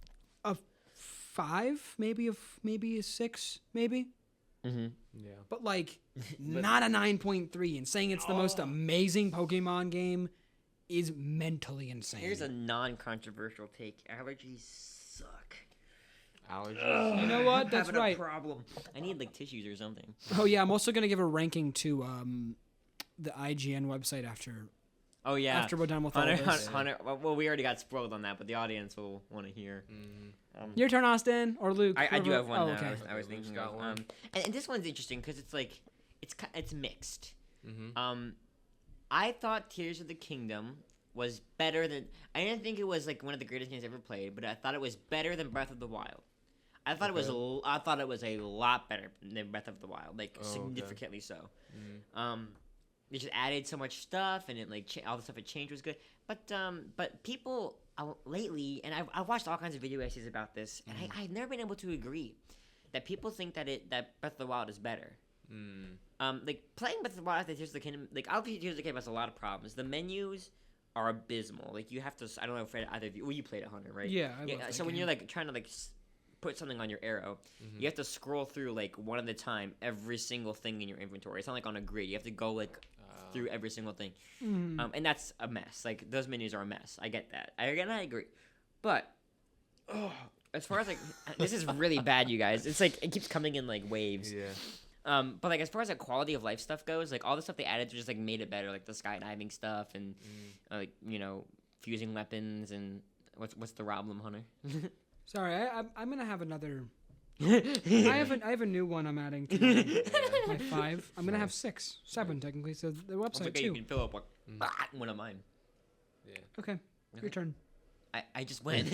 a 5, maybe a 6, maybe. Yeah. But like not a 9.3, and saying it's the most amazing Pokemon game is mentally insane. Here's a non-controversial take. Allergies suck. Allergies. You know what? That's having right. A problem. I need like tissues or something. Oh yeah, I'm also gonna give a ranking to the IGN website after. Oh yeah. After we're done with all this. Hunter, well, we already got spoiled on that, but the audience will want to hear. Your turn, Austin or Luke. I do have one. Oh, okay. I was thinking of. And this one's interesting because it's like it's mixed. I thought Tears of the Kingdom was better than. I didn't think it was like one of the greatest games ever played, but I thought it was better than Breath of the Wild. I thought it was a lot better than Breath of the Wild, like significantly so. They just added so much stuff, and it like all the stuff it changed was good. But people lately, and I watched all kinds of video essays about this, and I've never been able to agree that people think that Breath of the Wild is better. Like playing Breath of the Wild, Tears of the Kingdom, like obviously Tears of the Kingdom has a lot of problems. The menus are abysmal. Like you have to, I don't know if either of you, well, you played it, Hunter, right? Yeah. So when you're like trying to like put something on your arrow, you have to scroll through like one at a time every single thing in your inventory. It's not like on a grid. You have to go like through every single thing, and that's a mess. Like those menus are a mess. I get that. I agree, but as far as like this is really bad, you guys. It's like it keeps coming in like waves. Yeah. But like as far as like quality of life stuff goes, like all the stuff they added just like made it better, like the skydiving stuff and like fusing weapons and what's the problem, Hunter? Sorry, I'm gonna have another. I have a new one I'm adding to my 5. I'm gonna have 6, 7 technically. So the website okay, too. you can fill up one of mine. Yeah. Okay, your turn. I just went.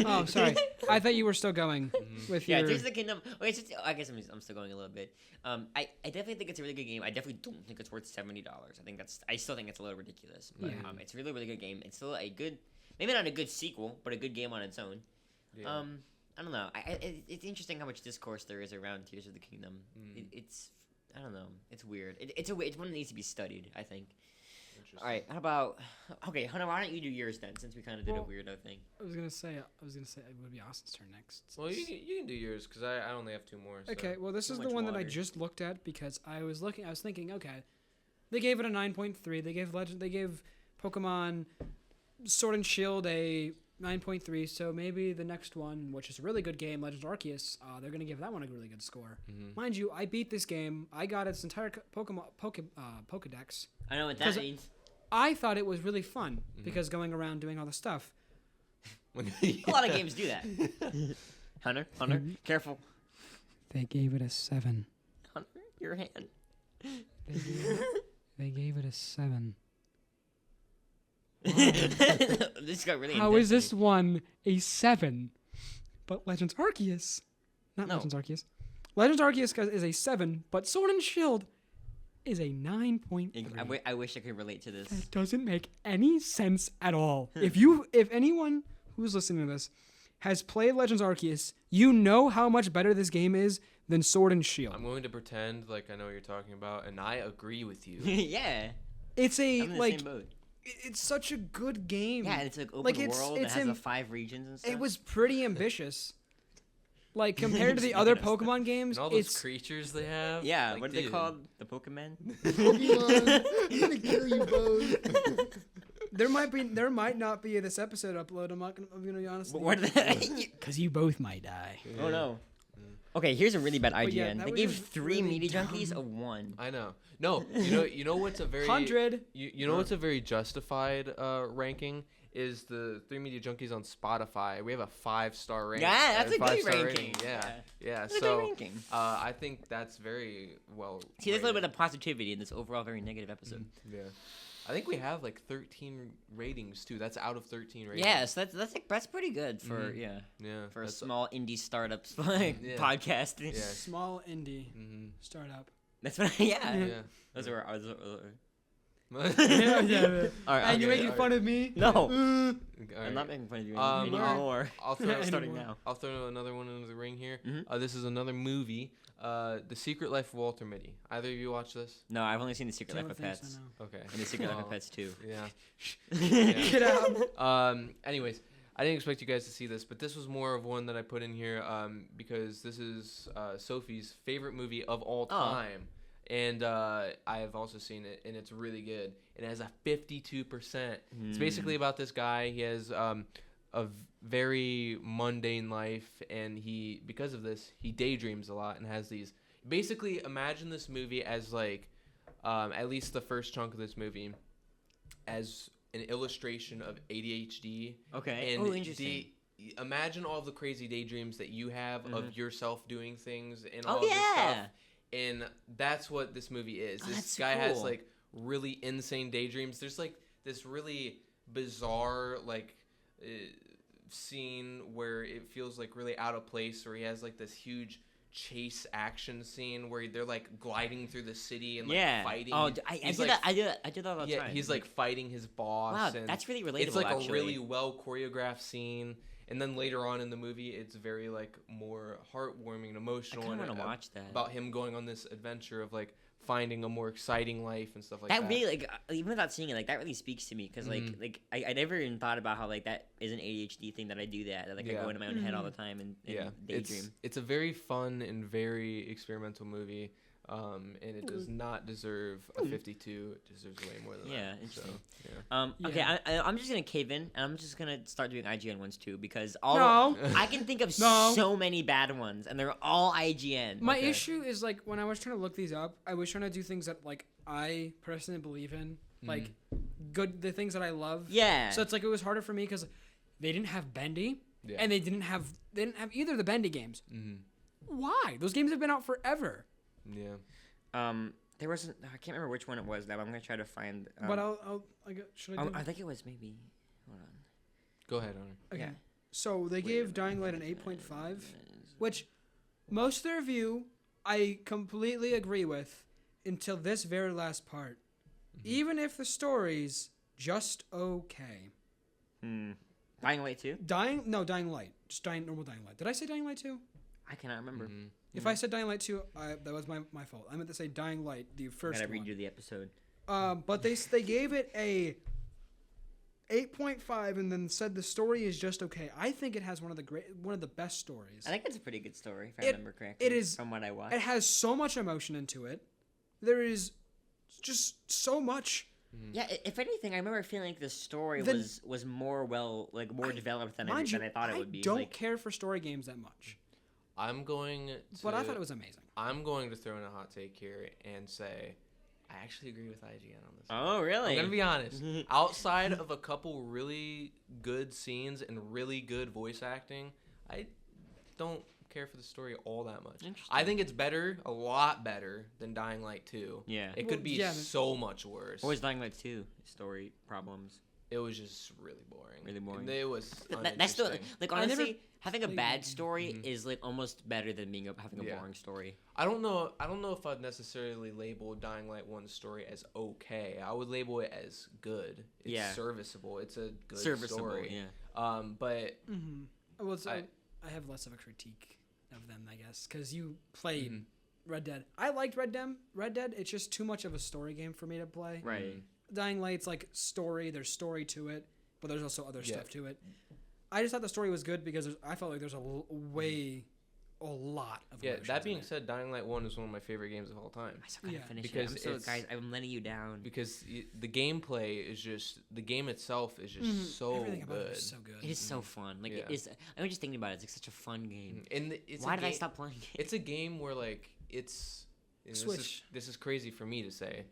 Oh, sorry. I thought you were still going with your. Yeah, Tears of the Kingdom. Okay, I guess I'm still going a little bit. I definitely think it's a really good game. I definitely don't think it's worth $70. I still think it's a little ridiculous. But it's a really, really good game. It's still a good, maybe not a good sequel, but a good game on its own. Yeah. I don't know. It's interesting how much discourse there is around Tears of the Kingdom. It's I don't know. It's weird. It's one that needs to be studied, I think. All right. How about Hunter? Why don't you do yours then, since we kind of did a weirdo thing? I was gonna say it would be Austin's turn next. Well, you can do yours because I only have 2 more. So. Okay. Well, this is the one that I just looked at because I was thinking, okay, they gave it a 9.3. They gave Pokemon Sword and Shield a 9.3, so maybe the next one, which is a really good game, Legends Arceus, they're going to give that one a really good score. Mind you, I beat this game. I got its entire Pokedex. I know what that means. I thought it was really fun because going around doing all the stuff. A lot of games do that. Hunter, careful. They gave it a 7. Hunter, your hand. They gave it a 7. This got really. How is this one a 7? But Legends Arceus, not No. Legends Arceus. Legends Arceus is a 7, but Sword and Shield is a 9.3. I wish I could relate to this. That doesn't make any sense at all. If anyone who's listening to this has played Legends Arceus, you know how much better this game is than Sword and Shield. I'm going to pretend like I know what you're talking about, and I agree with you. Yeah. It's a I'm in the like same boat. it's such a good game. Yeah, it's like open Like, world. It has the 5 regions and stuff. It was pretty ambitious. Like compared to the other Pokemon games, And all those it's creatures they have. Yeah, like, what are they dude. called? The Pokemon? Pokemon. I'm gonna kill you both. There might not be this episode upload. I'm gonna be honest. But what are they? Because you both might die. Oh no. Okay, here's a really bad But yeah, IGN. that they was gave just 3 really Media Junkies dumb. a 1. I know. No, you know what's a very 100. You know what's a very justified ranking is the 3 Media Junkies on Spotify. We have a 5-star ranking. Yeah, that's a good 5-star ranking. Yeah. That's a So good ranking. I think that's very well. See, there's a little bit rated. of positivity in this overall very negative episode. Yeah. I think we have like 13 ratings too. That's out of 13 ratings. Yeah, so that's pretty good for Yeah. for a that's- small indie startups like Yeah. podcast. Yeah. Small indie Mhm. startup. That's what. Yeah. Yeah. Those are. yeah. All right. And you're okay, making okay. fun of me? No. All I'm right. not making fun of you Um, anymore. I'll throw Starting anymore. now. I'll throw another one into the ring here. Mhm. This is another movie. The Secret Life of Walter Mitty. Either of you watch this? No, I've only seen The Secret Don't Life of think so, Pets no. Okay. and The Secret Life of Well, Pets 2. Yeah. Get out. Anyways, I didn't expect you guys to see this, but this was more of one that I put in here because this is Sophie's favorite movie of all Oh. time. And I have also seen it, and it's really good. It has a 52%. It's basically about this guy. He has a very mundane life, and because of this, he daydreams a lot and has these. Basically, imagine this movie as like, at least the first chunk of this movie, as an illustration of ADHD. Okay. And Oh, interesting. imagine all the crazy daydreams that you have of yourself doing things and all Oh of this yeah. stuff. And that's what this movie is. Oh, This that's guy has cool. like really insane daydreams. There's like this really bizarre like scene where it feels like really out of place, where he has like this huge chase action scene where they're like gliding through the city and like Yeah. fighting. Oh, I He's, do like, that. I do that all the yeah, time. he's like fighting his boss. wow, and that's really relatable. it's like actually. a really well choreographed scene. And then later on in the movie, it's very like more heartwarming and I emotional. kind of and want to watch that. about him going on this adventure of like finding a more exciting life and stuff like that that. really like even without seeing it, like that really speaks to me because like I never even thought about how like that is an ADHD thing that I do that like I Yeah. go into my own head all the time and Yeah, daydream. it's a very fun and very experimental movie, and it does not deserve a 52. It deserves way more than Yeah, that. interesting. So, yeah. Okay, Yeah. I'm just gonna cave in and I'm just gonna start doing IGN ones too because No. I can think of No. so many bad ones and they're all IGN. My Okay. issue is like when I was trying to look these up, I was trying to do things that like I personally believe in, like the things that I love. Yeah. So it's like it was harder for me because they didn't have Bendy, Yeah. and they didn't have either of the Bendy games. Mhm. Why? Those games have been out forever. Yeah. There wasn't. I can't remember which one it was. Now I'm gonna try to find. But should I do? I think it was maybe. Hold on. Go ahead, Honor. Okay. yeah. So they gave Dying Light an 8.5, which most of the review I completely agree with until this very last part. Even if the story's just okay. Dying Light 2? Dying Light. Just normal Dying Light. Did I say Dying Light 2? I cannot remember. If I said Dying Light 2, that was my fault. I meant to say Dying Light, the first Gotta one. redo the episode. But they gave it a 8.5 and then said the story is just okay. I think it has one of the best stories. I think it's a pretty good story, if I It- remember correctly. it is- From what I watched. It has so much emotion into it. There is just so much. Yeah, if anything, I remember feeling like the story Then- was more more developed than I Mind you, thought it would be. I don't like, care for story games that much, I'm going to. but I thought it was amazing. I'm going to throw in a hot take here and say, I actually agree with IGN on this. Oh, really? I'm gonna be honest. Outside of a couple really good scenes and really good voice acting, I don't care for the story all that much. Interesting. I think it's better, a lot better than Dying Light 2. Yeah. It Well, could be yeah, so much worse. What was Dying Light 2? Story problems. it was just really boring. Really boring. And it was That's the uninteresting. like I never honestly having a played bad it. story is like almost better than having a Yeah. boring story. I don't know if I'd necessarily label Dying Light 1's story as okay. I would label it as good. It's Yeah. serviceable. It's a good Serviceable, story. yeah. But Well, it's, I- I have less of a critique of them, I guess, because you played Mhm. Red Dead. I liked Red Dead. Red Dead. It's just too much of a story game for me to play. Right. Dying Light's like story. There's story to it, but there's also other Yeah. stuff to it. I just thought the story was good because I felt like there's a lot of yeah, emotions that in being it. said, Dying Light 1 is one of my favorite games of all time. I still gotta Yeah. finish Because it. I'm so it's- guys, I'm letting you down. Because the gameplay is just the game itself is just so Everything about it good. is so good. It is so fun. Like Yeah. it is. I'm just thinking about it. It's like such a fun game. And it's Why a did I game- stop playing it? It's a game where like it's and Switch. This is crazy for me to say.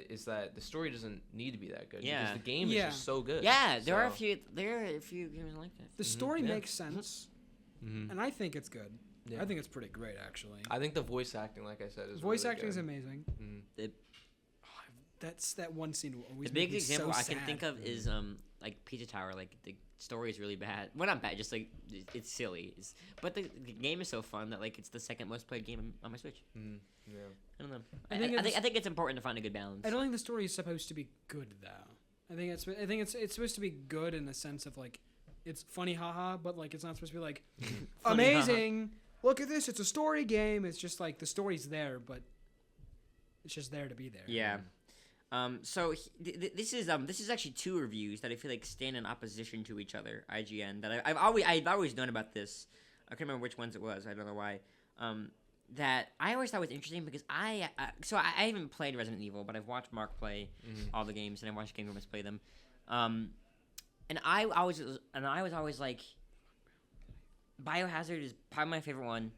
Is that the story doesn't need to be that good Yeah. because the game Yeah. is just so good. Yeah, there are a So- few games like that. The story yeah. makes sense, Mhm. and I think it's good. Yeah. I think it's pretty great, actually. I think the voice acting, like I said, is Voice really acting is good. amazing. Mhm. That's that one scene will always The big make me example so I can sad. think of is like Pizza Tower. Like the story is really bad. Well, not bad, just like it's silly. But the game is so fun that like it's the second most played game on my Switch. Mhm. Yeah. I don't know. I I think think it's- I think it's important to find a good balance. I don't think the story is supposed to be good though. I think it's supposed to be good in the sense of like it's funny haha, but like it's not supposed to be like Funny, haha. amazing. Look at this, it's a story game. It's just like the story's there, but it's just there to be there. Yeah. So this is actually two reviews that I feel like stand in opposition to each other. IGN that I've always known about this. I can't remember which ones it was. I don't know why. That I always thought was interesting because I haven't played Resident Evil, but I've watched Mark play all the games and I watched Game Grumps play them. And I was always like, Biohazard is probably my favorite one,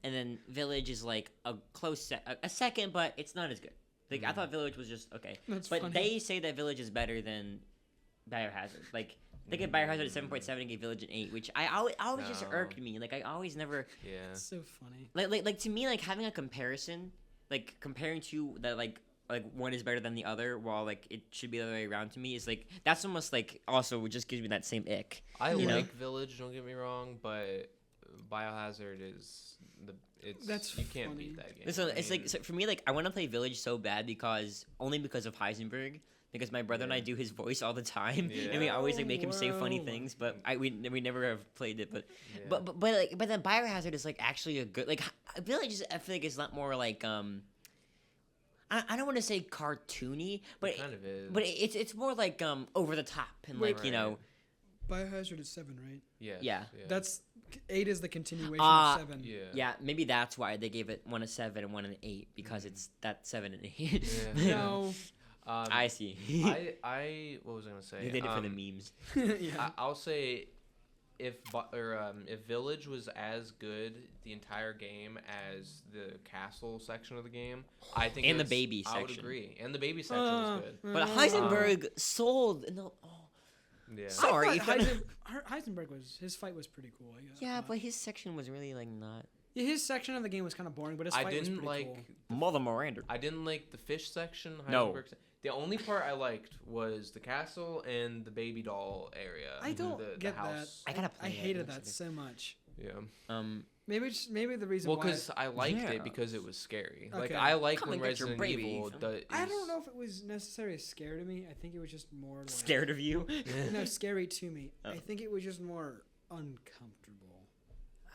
and then Village is like a close a second, but it's not as good. Like I thought Village was just okay, That's but funny. they say that Village is better than Biohazard. Like they get Biohazard at 7.7 and gave Village an 8, which I always just No. irked me. Like I always never Yeah. It's so funny. like to me like having a comparison, like comparing two that like one is better than the other, while like it should be the other way around to me is like that's almost like also just gives me that same ick. I You know? like Village. Don't get me wrong, but Biohazard is That's you can't funny. beat that game. So I it's like mean, so for me like I want to play Village so bad because of Heisenberg. Because my brother and I Yeah. do his voice all the time, Yeah. and we always like make him say funny Whoa. things. But we never have played it. But yeah. but then Biohazard is like actually a good like Village. I feel like it's not more like I don't want to say cartoony, but it kind of is. but it's more like over the top and Wait. like you know Biohazard is 7, right? yes, yeah. That's 8 is the continuation Ah, of 7. yeah. yeah maybe that's why they gave it one a 7 and one an 8 because it's that 7 and 8. Yeah. No. I see. I what was I gonna say? They did it for the memes. Yeah. I'll say if Village was as good the entire game as the castle section of the game, I think And the it's- baby I would section. agree, and the baby section was good. But Heisenberg sold. No, oh. Yeah. Sorry, I thought but- Heisenberg his fight was pretty cool. Yeah, but his section was really like not. Yeah, his section of the game was kind of boring, but his I fight was didn't pretty like. cool. Mother Miranda. I didn't like the fish section. No. Heisenberg se- The only part I liked was the castle and the baby doll area. I don't the get house. I gotta I play it, hated looks that good. so much. Yeah. Maybe the reason Well, why because I liked Yeah. it because it was scary. Like Okay. I like Come when and get your Resident baby. Evil. I don't know if it was necessarily scary to me. I think it was just more like, Scared of you? No, scary to me. Oh. I think it was just more uncomfortable.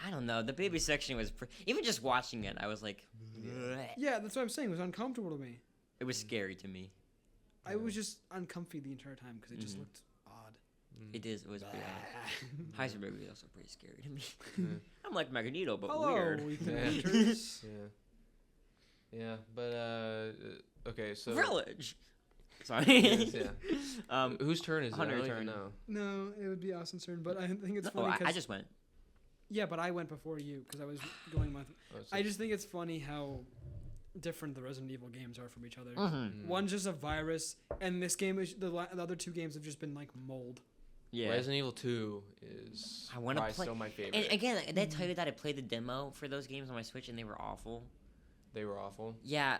I don't know. The baby section was even just watching it. I was like, bleh. Yeah, that's what I'm saying. It was uncomfortable to me. It was scary to me. I was just uncomfy the entire time because it just Mhm. looked odd. It was pretty odd. Heisenberg was also pretty scary to me. Yeah. I'm like Magneto, but Hello, weird. Ethan Yeah. Winters. Yeah, but okay, so Village. Sorry. yeah. Whose turn is it? I Hunter don't even turn. know. No, it would be Austin's turn, but I think it's Oh, funny I because just went. yeah, but I went before you because I was going with. Oh, it's I just think it's funny how different the Resident Evil games are from each other. Mm-hmm. One's just a virus, and this game is the other two games have just been like mold. Yeah. Resident Evil 2 is I wanna probably play- still my favorite. And again, did I tell you that I played the demo for those games on my Switch and they were awful? They were awful. Yeah,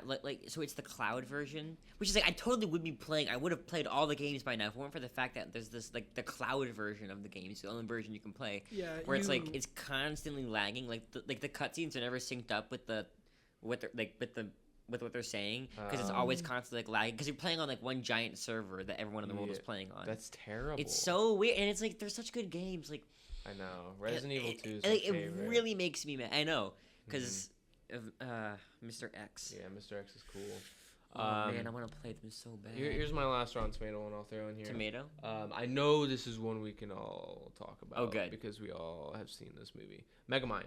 so it's the cloud version, which is like I totally would be playing. I would have played all the games by now if it weren't for the fact that there's this like the cloud version of the game. It's the only version you can play. Yeah, where it's like it's constantly lagging. Like the cutscenes are never synced up with what they're saying because it's always constantly like lagging because you're playing on like one giant server that everyone in the world is playing on. That's terrible. It's so weird, and it's like they're such good games. Like I know Resident Evil 2 is my it favorite. really makes me mad. I know because. Mr. X. Yeah, Mr. X is cool. Oh man, I want to play them so bad. Here's my last Rotten Tomato one I'll throw in here. Tomato? I know this is one we can all talk about. Oh, good. Because we all have seen this movie. Megamind.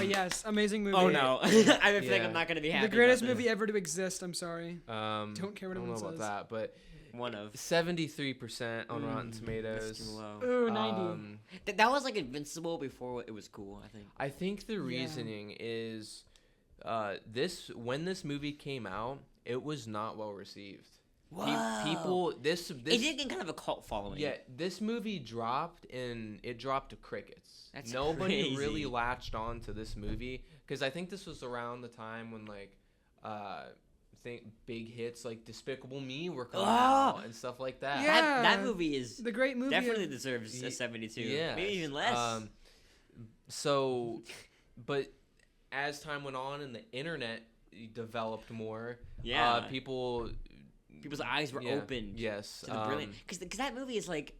Yes, amazing movie. Oh no, I have a feeling I'm not gonna be happy. The greatest about movie ever to exist. I'm sorry. Don't care what I don't anyone know says. about that, but one of 73% on Rotten Tomatoes. that's too low. Ooh, 90. That was like Invincible before it was cool. I think. I think the reasoning is, when this movie came out, it was not well received. Wow. People, this it did get kind of a cult following. Yeah, this movie dropped and it dropped to crickets. That's Nobody crazy. really latched on to this movie because I think this was around the time when like think big hits like Despicable Me were coming out and stuff like that. Yeah. That movie is The great movie. definitely deserves a 72. Yeah, Maybe even less. But as time went on and the internet developed more, Yeah. people's eyes were opened. Yes, To the brilliant, because that movie is like,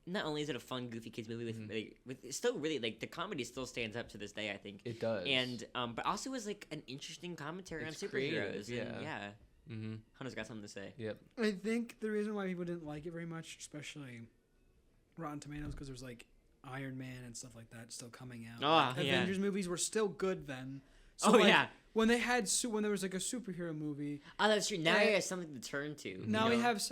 not only is it a fun, goofy kids movie with it's still really like the comedy still stands up to this day. I think it does, and but also was like an interesting commentary It's on creative, superheroes. yeah. And yeah. Mm-hmm. Hunter's got something to say. Yep. I think the reason why people didn't like it very much, especially Rotten Tomatoes, because there's like Iron Man and stuff like that still coming out. Oh, Like, yeah. Avengers movies were still good then. Oh, like, yeah. When they had when there was like a superhero movie. Oh, that's true. Now Yeah. he has something to turn to. Now you we know? have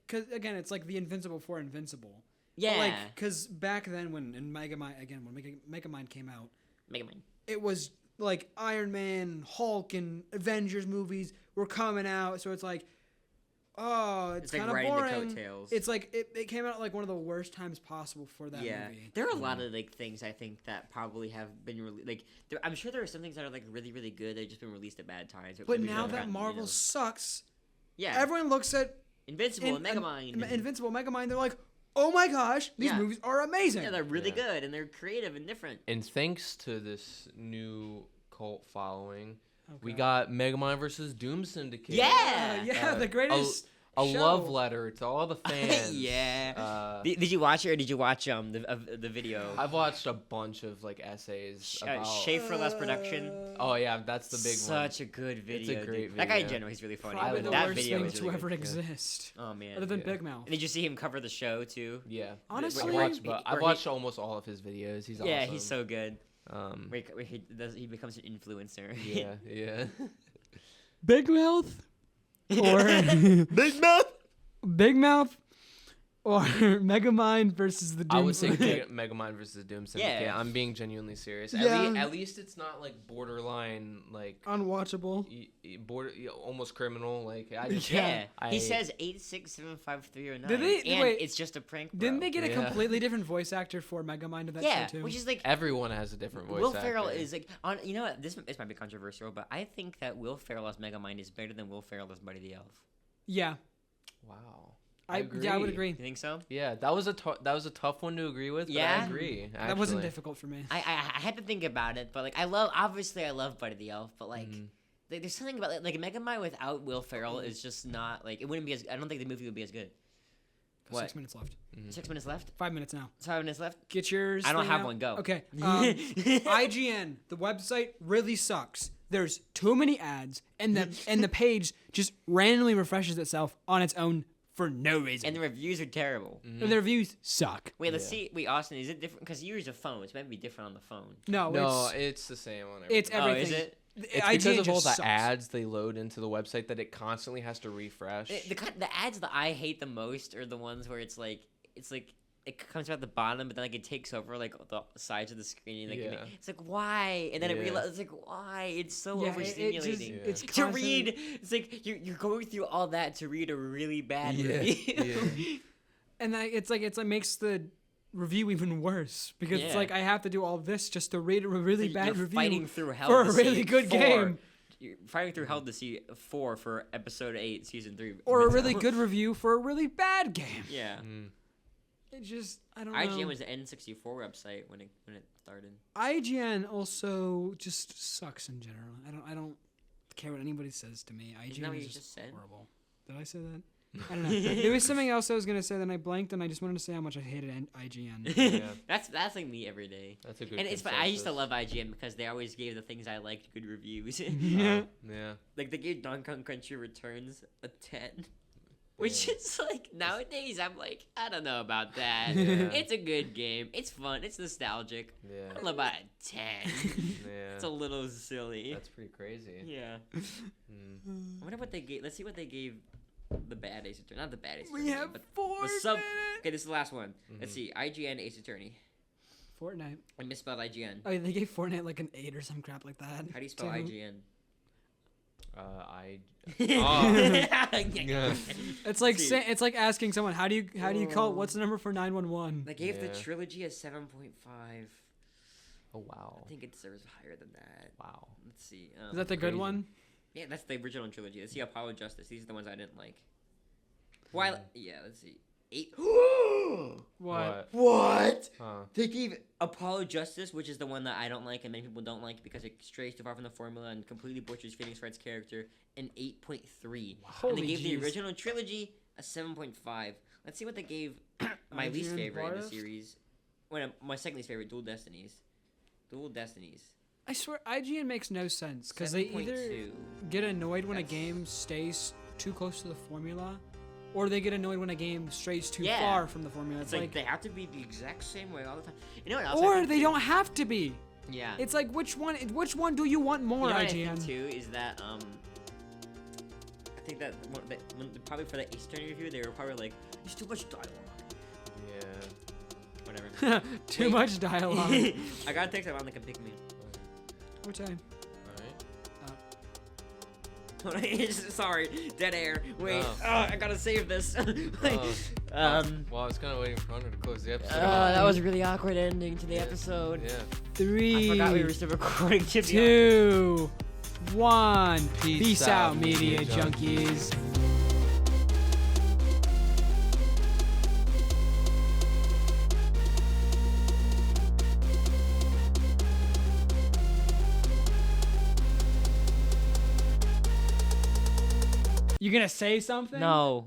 because again it's like the Invincible for Invincible. Yeah. Like because back then when Megamind came out, Mega Man. it was like Iron Man, Hulk, and Avengers movies were coming out. So it's like, oh, it's like kind of riding the boring. coattails. It's like it came out like one of the worst times possible for that movie. There are a lot of like things I think that probably have been I'm sure there are some things that are like really really good. They've just been released at bad times. But we now haven't that gotten, Marvel sucks, yeah, everyone looks at Invincible and Megamind. Invincible, Megamind. They're like, oh my gosh, these Yeah. movies are amazing. Yeah, they're really Yeah. good and they're creative and different. And thanks to this new cult following, we Okay. got Megamind versus Doom Syndicate. Yeah! Yeah, the greatest A show. love letter to all the fans. Yeah. Did you watch it or did you watch the video? I've watched a bunch of like essays about. Shave for Less production. Oh yeah, that's the big one. Such a good video. It's a great dude. That guy in video. general, he's really funny. Probably I the love that worst video thing is to really ever good. exist. Oh man. Other than Yeah. Big Mouth. And did you see him cover the show too? Yeah. Honestly, I've watched almost all of his videos. He's Yeah, awesome. he's so good. Where Where he becomes an influencer. yeah. Big Mouth or Big Mouth. Big Mouth or Megamind versus the Doom I would say Syndicate. Megamind versus Doom Syndicate. Yeah. I'm being genuinely serious. Yeah. At least it's not like borderline, like Unwatchable. almost criminal. Like I just, Yeah. I, He says 8675309. Did they- and wait, it's just a prank. Bro. Didn't they get a Yeah. completely different voice actor for Megamind in that Yeah, show too? which is like everyone has a different voice. Will Ferrell actor. is like on. You know what? This might be controversial, but I think that Will Ferrell as Megamind is better than Will Ferrell as Buddy the Elf. yeah, Wow. I would agree. You think so? Yeah, that was a tough one to agree with. But Yeah? I agree. That wasn't actually. difficult for me. I had to think about it, but like I love Buddy the Elf, but like. There's something about like Megamind without Will Ferrell is just not like it wouldn't be as. I don't think the movie would be as good. What? 6 minutes left. 6 minutes left. 5 minutes now. 5 minutes left. Get yours. I don't thing have out. one, go. Okay. IGN, the website really sucks. There's too many ads, and the page just randomly refreshes itself on its own for no reason. And the reviews are terrible. And the reviews suck. Wait, let's see. Wait, Austin, is it different? Because you use a phone. It's meant to be different on the phone. No, No, it's the same on everything. it's everything. Oh, is it? It's IGN because of all just the sucks. ads they load into the website that it constantly has to refresh. The ads that I hate the most are the ones where it's like it comes out the bottom, but then like it takes over like the sides of the screen. Like, Yeah. it's like why? And then Yeah. it realizes it's like why? It's so Yeah, overstimulating. it's To constantly- read, it's like you're going through all that to read a really bad Yeah, review. And it's like makes the review even worse because it's Yeah. like I have to do all this just to read a really So bad you're review fighting through hell for to a see really good 4. game. you're fighting through hell to see 4 for episode 8, season 3. Or a Midtown. really good review for a really bad game. Yeah. It just, I don't know. IGN was the N64 website when it started. IGN also just sucks in general. I don't care what anybody says to me. Isn't that what IGN you is just just said? horrible. Did I say that? I don't know. There was something else I was gonna say, then I blanked, and I just wanted to say how much I hated IGN. Yeah. That's like me every day. That's a good. And it's fun. I used to consensus. love IGN because they always gave the things I liked good reviews. Yeah. Yeah. Like they gave Donkey Kong Country Returns a 10. Which is like nowadays I'm like, I don't know about that. Yeah. It's a good game. It's fun. It's nostalgic. I Yeah. don't know about a 10. Yeah. It's a little silly. That's pretty crazy. Yeah. Mm. I wonder what they gave. Let's see what they gave the bad Ace Attorney. Not the bad Ace We Attorney. have but 4 the sub. minutes. Okay, this is the last one. Let's see. IGN Ace Attorney. Fortnite. I misspelled IGN. Oh, yeah, they gave Fortnite like an 8 or some crap like that. How do you spell too. IGN? I. Yeah. It's like See. it's like asking someone how do you call what's the number for 911? They gave the Yeah. trilogy a 7.5. Oh wow. I think it deserves higher than that. Wow. Let's see. Is that the good crazy. one? Yeah, that's the original trilogy. Let's see Apollo Justice. These are the ones I didn't like. Why? Yeah, let's see. 8. What? What? Huh. They gave Apollo Justice, which is the one that I don't like and many people don't like because it strays too far from the formula and completely butchers Phoenix Wright's character, an 8.3. And Holy they gave the jeez. original trilogy a 7.5. Let's see what they gave my least IGN favorite in the biased? series. Well, my second least favorite, Dual Destinies. Dual Destinies. I swear IGN makes no sense because they either 7.2. get annoyed when a That's- game stays too close to the formula, or they get annoyed when a game strays too Yeah. far from the formula. It's like they have to be the exact same way all the time. You know what else? I or think they too? don't have to be. Yeah. It's like which one do you want more, You know what I IGN? think too is that I think that probably for the Ace Attorney review they were probably like, there's too much dialogue. Yeah. Whatever. Too Wait. much dialogue. I gotta text everyone that can pick me. Which I All right. Sorry, dead air. Wait, Oh. I gotta save this. Like, Oh. Well, I was kind of waiting for Hunter to close the episode. that was a really awkward ending to the Yeah. episode. Yeah. 3, I forgot we were still recording. To be honest. 2, 1. Peace Peace out, out, media media junkies. You gonna say something? No.